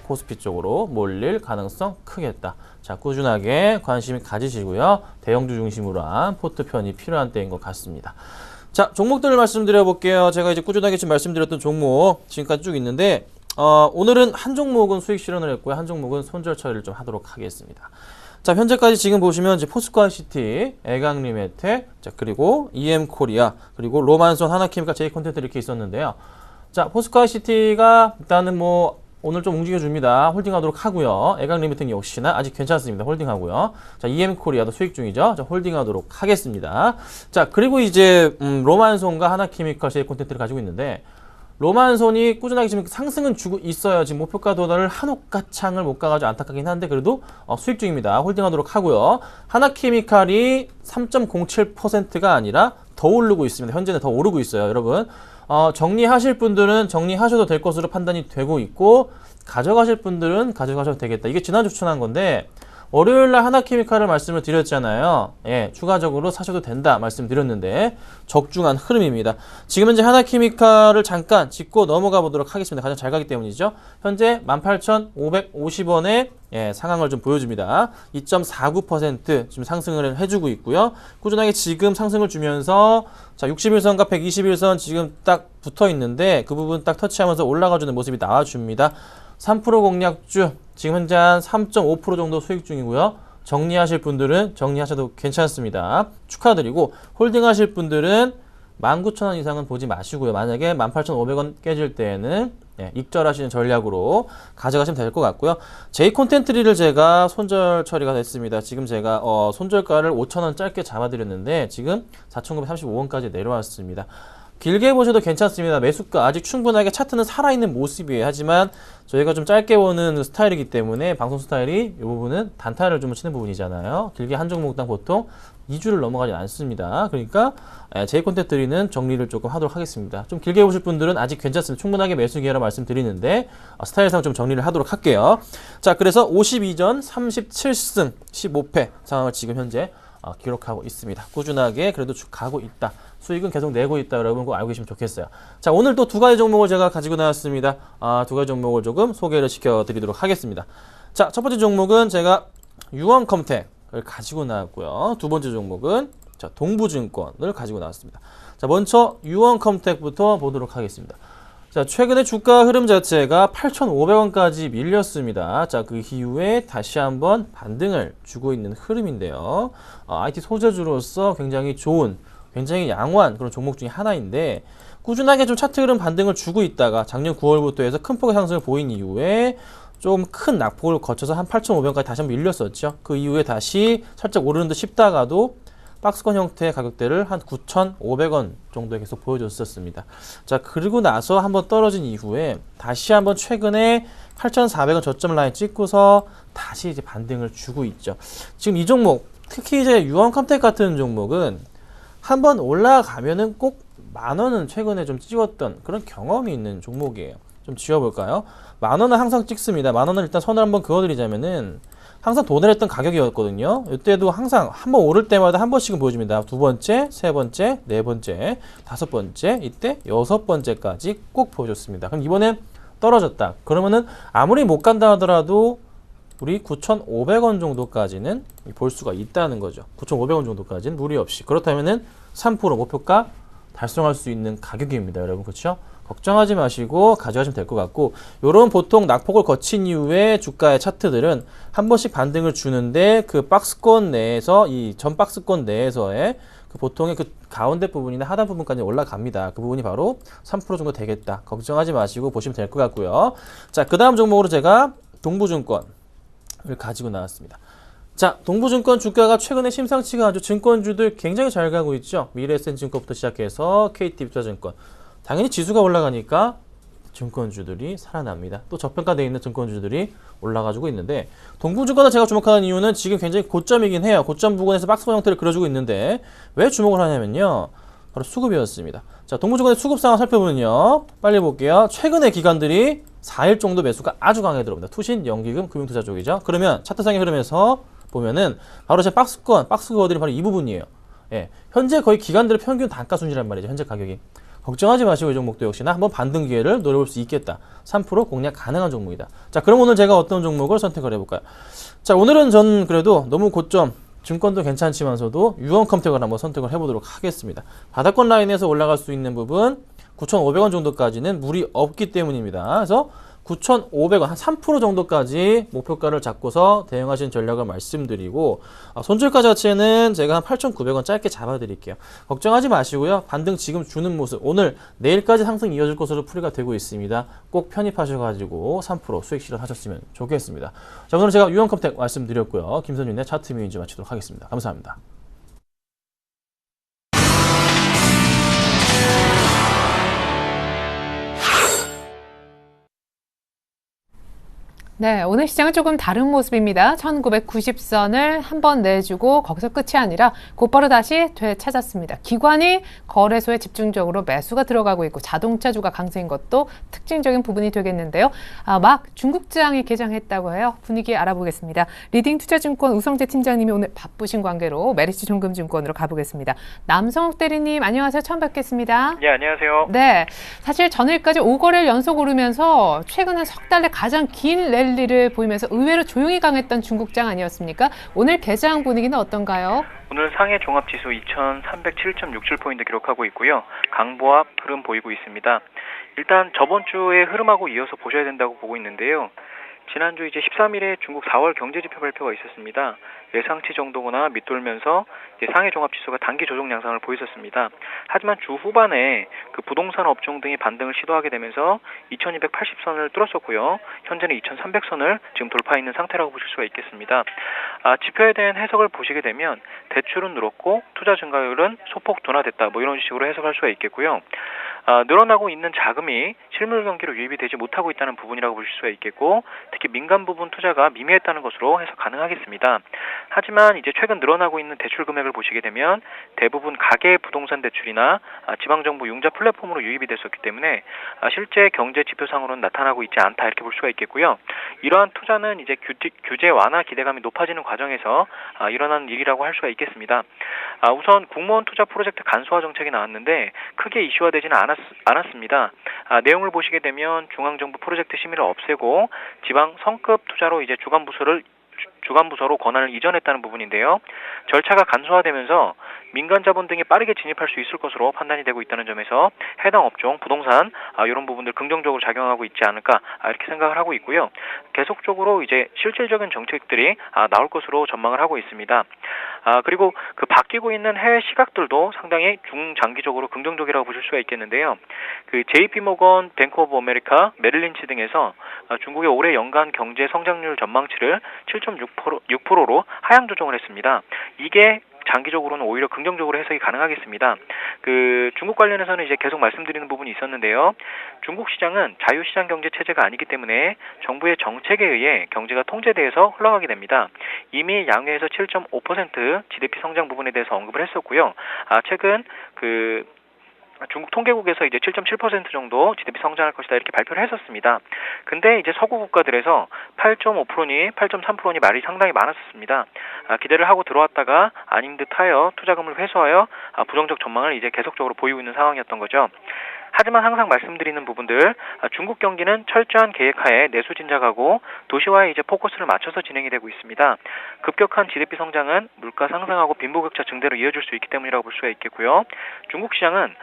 코스피 쪽으로 몰릴 가능성 크겠다. 자, 꾸준하게 관심 가지시고요. 대형주 중심으로 한 포트 편이 필요한 때인 것 같습니다. 자, 종목들을 말씀드려 볼게요. 제가 이제 꾸준하게 지금 말씀드렸던 종목 지금까지 쭉 있는데 오늘은 한 종목은 수익 실현을 했고요. 한 종목은 손절 처리를 좀 하도록 하겠습니다. 자, 현재까지 지금 보시면 이제 포스코 ICT, 애강리메텍, 자, 그리고 EM코리아, 그리고 로만손, 하나케미칼, 제이콘텐트 이렇게 있었는데요. 자, 포스코 ICT가 일단은 뭐 오늘 좀 움직여줍니다. 홀딩하도록 하고요. 애강리미텍 역시나 아직 괜찮습니다. 홀딩하고요. 자, EM코리아도 수익 중이죠. 자, 홀딩하도록 하겠습니다. 자, 그리고 이제 로만손과 하나케미칼, 제이콘텐트를 가지고 있는데 로만손이 꾸준하게 지금 상승은 주고 있어요. 지금 목표가 도달을 한옥가 창을 못 가가지고 안타깝긴 한데 그래도 수익 중입니다. 홀딩하도록 하고요. 하나케미칼이 3.07%가 아니라 더 오르고 있습니다. 현재는 더 오르고 있어요. 여러분 정리하실 분들은 정리하셔도 될 것으로 판단이 되고 있고 가져가실 분들은 가져가셔도 되겠다. 이게 지난주 추천한 건데 월요일날 하나케미칼을 말씀을 드렸잖아요. 예, 추가적으로 사셔도 된다 말씀드렸는데 적중한 흐름입니다. 지금 현재 하나케미칼을 잠깐 짚고 넘어가 보도록 하겠습니다. 가장 잘 가기 때문이죠. 현재 18,550원의 상황을 좀 보여줍니다. 2.49% 지금 상승을 해주고 있고요. 꾸준하게 지금 상승을 주면서 자, 61선과 121선 지금 딱 붙어 있는데 그 부분 딱 터치하면서 올라가주는 모습이 나와줍니다. 3% 공략주 지금 현재 한 3.5% 정도 수익 중이고요. 정리하실 분들은 정리하셔도 괜찮습니다. 축하드리고 홀딩하실 분들은 19,000원 이상은 보지 마시고요. 만약에 18,500원 깨질 때에는 익절하시는 전략으로 가져가시면 될 것 같고요. J 콘텐트리를 제가 손절 처리가 됐습니다. 지금 제가 손절가를 5,000원 짧게 잡아드렸는데 지금 4,935원까지 내려왔습니다. 길게 보셔도 괜찮습니다. 매수가 아직 충분하게 차트는 살아있는 모습이에요. 하지만 저희가 좀 짧게 보는 스타일이기 때문에 방송 스타일이 이 부분은 단타를 좀 치는 부분이잖아요. 길게 한 종목당 보통 2주를 넘어가지 않습니다. 그러니까 J 콘텐트리는 정리를 조금 하도록 하겠습니다. 좀 길게 보실 분들은 아직 괜찮습니다. 충분하게 매수 기회라 말씀드리는데 스타일상 좀 정리를 하도록 할게요. 자, 그래서 52전 37승 15패 상황을 지금 현재 기록하고 있습니다. 꾸준하게 그래도 쭉 가고 있다. 수익은 계속 내고 있다. 여러분 꼭 알고 계시면 좋겠어요. 자, 오늘 또 두 가지 종목을 제가 가지고 나왔습니다. 두 가지 종목을 조금 소개를 시켜드리도록 하겠습니다. 자, 첫 번째 종목은 제가 유원컴텍을 가지고 나왔고요. 두 번째 종목은 동부증권을 가지고 나왔습니다. 자, 먼저 유원컴텍부터 보도록 하겠습니다. 자, 최근에 주가 흐름 자체가 8,500원까지 밀렸습니다. 자, 그 이후에 다시 한번 반등을 주고 있는 흐름인데요. IT 소재주로서 굉장히 좋은, 굉장히 양호한 그런 종목 중에 하나인데 꾸준하게 좀 차트 흐름 반등을 주고 있다가 작년 9월부터 해서 큰 폭의 상승을 보인 이후에 좀 큰 낙폭을 거쳐서 한 8,500원까지 다시 한번 밀렸었죠. 그 이후에 다시 살짝 오르는 듯 싶다가도 박스권 형태의 가격대를 한 9,500원 정도에 계속 보여줬었습니다. 자, 그리고 나서 한번 떨어진 이후에 다시 한번 최근에 8,400원 저점 라인 찍고서 다시 이제 반등을 주고 있죠. 지금 이 종목, 특히 이제 유원컴텍 같은 종목은 한번 올라가면은 꼭 10,000원은 최근에 좀 찍었던 그런 경험이 있는 종목이에요. 좀 지워볼까요? 10,000원은 항상 찍습니다. 10,000원을 일단 선을 한번 그어드리자면은 항상 도달했던 가격이었거든요. 이때도 항상 한번 오를 때마다 한 번씩은 보여줍니다. 두 번째, 세 번째, 네 번째, 다섯 번째, 이때 여섯 번째까지 꼭 보여줬습니다. 그럼 이번엔 떨어졌다. 그러면은 아무리 못 간다 하더라도 우리 9,500원 정도까지는 볼 수가 있다는 거죠. 9,500원 정도까지는 무리 없이. 그렇다면은 3% 목표가 달성할 수 있는 가격입니다, 여러분. 그렇죠? 걱정하지 마시고 가져가시면 될 것 같고, 요런 보통 낙폭을 거친 이후에 주가의 차트들은 한 번씩 반등을 주는데 그 박스권 내에서, 이 전 박스권 내에서의 그 보통의 그 가운데 부분이나 하단 부분까지 올라갑니다. 그 부분이 바로 3% 정도 되겠다. 걱정하지 마시고 보시면 될 것 같고요. 자, 그 다음 종목으로 제가 동부증권을 가지고 나왔습니다. 자, 동부증권 주가가 최근에 심상치가 않죠. 증권주들 굉장히 잘 가고 있죠. 미래에셋증권부터 시작해서 KT투자증권. 당연히 지수가 올라가니까 증권주들이 살아납니다. 또 저평가되어 있는 증권주들이 올라가지고 있는데, 동부증권을 제가 주목하는 이유는 지금 굉장히 고점이긴 해요. 고점 부근에서 박스권 형태를 그려주고 있는데 왜 주목을 하냐면요, 바로 수급이었습니다. 자, 동부증권의 수급 상황 살펴보면요, 빨리 볼게요. 최근에 기관들이 4일 정도 매수가 아주 강하게 들어옵니다. 투신, 연기금, 금융투자 쪽이죠. 그러면 차트상의 흐름에서 보면은 바로 제 박스권, 박스 그어들이 바로 이 부분이에요. 예, 현재 거의 기관들의 평균 단가 순이란 말이죠. 현재 가격이. 걱정하지 마시고 이 종목도 역시나 한번 반등 기회를 노려볼 수 있겠다. 3% 공략 가능한 종목이다. 자, 그럼 오늘 제가 어떤 종목을 선택을 해볼까요? 자, 오늘은 전 그래도 너무 고점, 증권도 괜찮지만서도 유원컴텍을 한번 선택을 해보도록 하겠습니다. 바닥권 라인에서 올라갈 수 있는 부분 9,500원 정도까지는 무리 없기 때문입니다. 그래서 9,500원, 한 3% 정도까지 목표가를 잡고서 대응하시는 전략을 말씀드리고, 손절가 자체는 제가 한 8,900원 짧게 잡아드릴게요. 걱정하지 마시고요. 반등 지금 주는 모습, 오늘 내일까지 상승 이어질 것으로 풀이가 되고 있습니다. 꼭 편입하셔가지고 3% 수익 실현하셨으면 좋겠습니다. 자, 오늘 제가 유원컴텍 말씀드렸고요. 김선윤의 차트 뮤인즈 마치도록 하겠습니다. 감사합니다. 네, 오늘 시장은 조금 다른 모습입니다. 1990선을 한번 내주고 거기서 끝이 아니라 곧바로 다시 되찾았습니다. 기관이 거래소에 집중적으로 매수가 들어가고 있고 자동차주가 강세인 것도 특징적인 부분이 되겠는데요. 막 중국장이 개장했다고 해요. 분위기 알아보겠습니다. 리딩투자증권 우성재 팀장님이 오늘 바쁘신 관계로 메리츠 종금증권으로 가보겠습니다. 남성욱 대리님 안녕하세요. 처음 뵙겠습니다. 네, 안녕하세요. 네, 사실 전일까지 5거래일 연속 오르면서 최근 한 석 달 내 가장 긴 랠리를 보이면서 의외로 조용히 강했던 중국장 아니었습니까? 오늘 개장 분위기는 어떤가요? 오늘 상해 종합지수 2307.67포인트 기록하고 있고요. 강보합 흐름 보이고 있습니다. 일단 저번 주의 흐름하고 이어서 보셔야 된다고 보고 있는데요. 지난주 이제 13일에 중국 4월 경제지표 발표가 있었습니다. 예상치 정도거나 밑돌면서 상해 종합지수가 단기 조정 양상을 보였었습니다. 하지만 주 후반에 그 부동산 업종 등이 반등을 시도하게 되면서 2280선을 뚫었었고요. 현재는 2300선을 지금 돌파해 있는 상태라고 보실 수가 있겠습니다. 지표에 대한 해석을 보시게 되면 대출은 늘었고 투자 증가율은 소폭 둔화됐다. 뭐 이런 식으로 해석할 수가 있겠고요. 늘어나고 있는 자금이 실물 경기로 유입이 되지 못하고 있다는 부분이라고 보실 수가 있겠고, 특히 민간 부분 투자가 미미했다는 것으로 해석 가능하겠습니다. 하지만 이제 최근 늘어나고 있는 대출 금액을 보시게 되면 대부분 가계 부동산 대출이나 지방정부 융자 플랫폼으로 유입이 됐었기 때문에 실제 경제 지표상으로는 나타나고 있지 않다 이렇게 볼 수가 있겠고요. 이러한 투자는 이제 규제 완화 기대감이 높아지는 과정에서 일어나는 일이라고 할 수가 있겠습니다. 우선 공무원 투자 프로젝트 간소화 정책이 나왔는데 크게 이슈화되지는 않았습니다. 내용을 보시게 되면 중앙정부 프로젝트 심의를 없애고 지방 성급 투자로 이제 주관부서로 권한을 이전했다는 부분인데요. 절차가 간소화되면서 민간 자본 등이 빠르게 진입할 수 있을 것으로 판단이 되고 있다는 점에서 해당 업종, 부동산 이런 부분들 긍정적으로 작용하고 있지 않을까 이렇게 생각을 하고 있고요. 계속적으로 이제 실질적인 정책들이 나올 것으로 전망을 하고 있습니다. 그리고 그 바뀌고 있는 해외 시각들도 상당히 중장기적으로 긍정적이라고 보실 수가 있겠는데요. 그 JP모건, 뱅크 오브 아메리카, 메릴린치 등에서 중국의 올해 연간 경제 성장률 전망치를 7.6%로 하향 조정을 했습니다. 이게 장기적으로는 오히려 긍정적으로 해석이 가능하겠습니다. 그 중국 관련해서는 이제 계속 말씀드리는 부분이 있었는데요. 중국 시장은 자유시장 경제 체제가 아니기 때문에 정부의 정책에 의해 경제가 통제돼서 흘러가게 됩니다. 이미 양회에서 7.5% GDP 성장 부분에 대해서 언급을 했었고요. 최근 중국 통계국에서 이제 7.7% 정도 GDP 성장할 것이다 이렇게 발표를 했었습니다. 근데 이제 서구 국가들에서 8.5%니 8.3%니 말이 상당히 많았었습니다. 기대를 하고 들어왔다가 아닌 듯하여 투자금을 회수하여 부정적 전망을 이제 계속적으로 보이고 있는 상황이었던 거죠. 하지만 항상 말씀드리는 부분들, 중국 경기는 철저한 계획하에 내수 진작하고 도시화에 이제 포커스를 맞춰서 진행이 되고 있습니다. 급격한 GDP 성장은 물가 상승하고 빈부격차 증대로 이어질 수 있기 때문이라고 볼 수가 있겠고요. 중국 시장은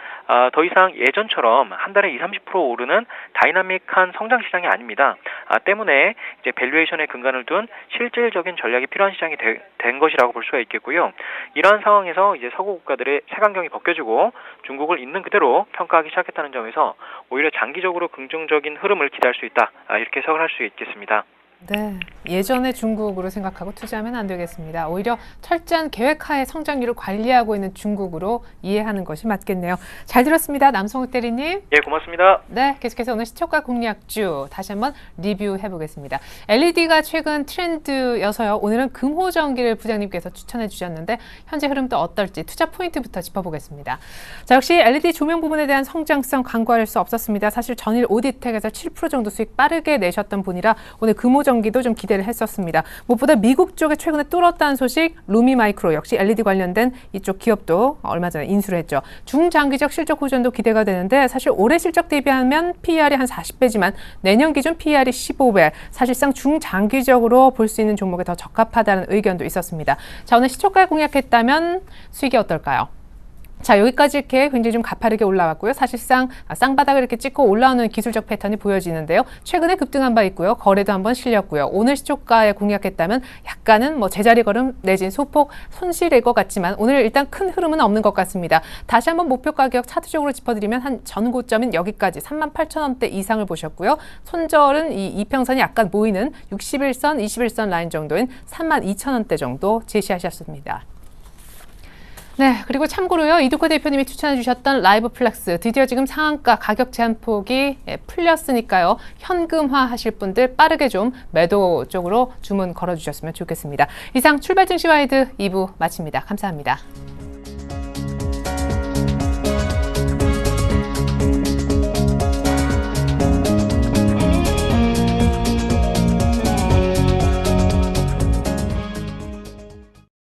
더 이상 예전처럼 한 달에 20-30% 오르는 다이나믹한 성장 시장이 아닙니다. 때문에 이제 밸류에이션에 근간을 둔 실질적인 전략이 필요한 시장이 된 것이라고 볼 수가 있겠고요. 이러한 상황에서 이제 서구 국가들의 색안경이 벗겨지고 중국을 있는 그대로 평가하기 시작했다는 점에서 오히려 장기적으로 긍정적인 흐름을 기대할 수 있다. 이렇게 해석을 할 수 있겠습니다. 네, 예전의 중국으로 생각하고 투자하면 안 되겠습니다. 오히려 철저한 계획하에 성장률을 관리하고 있는 중국으로 이해하는 것이 맞겠네요. 잘 들었습니다. 남성욱 대리님. 예, 고맙습니다. 네, 계속해서 오늘 시초가 공략주 다시 한번 리뷰해 보겠습니다. LED가 최근 트렌드여서요. 오늘은 금호전기를 부장님께서 추천해 주셨는데 현재 흐름도 어떨지 투자 포인트부터 짚어보겠습니다. 자, 역시 LED 조명 부분에 대한 성장성 간과할 수 없었습니다. 사실 전일 오디텍에서 7% 정도 수익 빠르게 내셨던 분이라 오늘 금호전기도 좀 기대를 했었습니다. 무엇보다 미국 쪽에 최근에 뚫었다는 소식, 루미마이크로 역시 LED 관련된 이쪽 기업도 얼마 전에 인수를 했죠. 중장기적 실적 호전도 기대가 되는데 사실 올해 실적 대비하면 PER이 한 40배지만 내년 기준 PER이 15배. 사실상 중장기적으로 볼 수 있는 종목에 더 적합하다는 의견도 있었습니다. 자, 오늘 시초가에 공략했다면 수익이 어떨까요? 자, 여기까지 이렇게 굉장히 좀 가파르게 올라왔고요. 사실상 쌍바닥을 이렇게 찍고 올라오는 기술적 패턴이 보여지는데요. 최근에 급등한 바 있고요. 거래도 한번 실렸고요. 오늘 시초가에 공략했다면 약간은 제자리 걸음 내진 소폭 손실일 것 같지만 오늘 일단 큰 흐름은 없는 것 같습니다. 다시 한번 목표 가격 차트적으로 짚어드리면 한 전 고점인 여기까지 38,000원대 이상을 보셨고요. 손절은 이 이평선이 약간 모이는 61선, 21선 라인 정도인 32,000원대 정도 제시하셨습니다. 네, 그리고 참고로요, 이두커 대표님이 추천해 주셨던 라이브 플렉스 드디어 지금 상한가 가격 제한폭이 풀렸으니까요. 현금화 하실 분들 빠르게 좀 매도 쪽으로 주문 걸어주셨으면 좋겠습니다. 이상 출발 증시 와이드 2부 마칩니다. 감사합니다.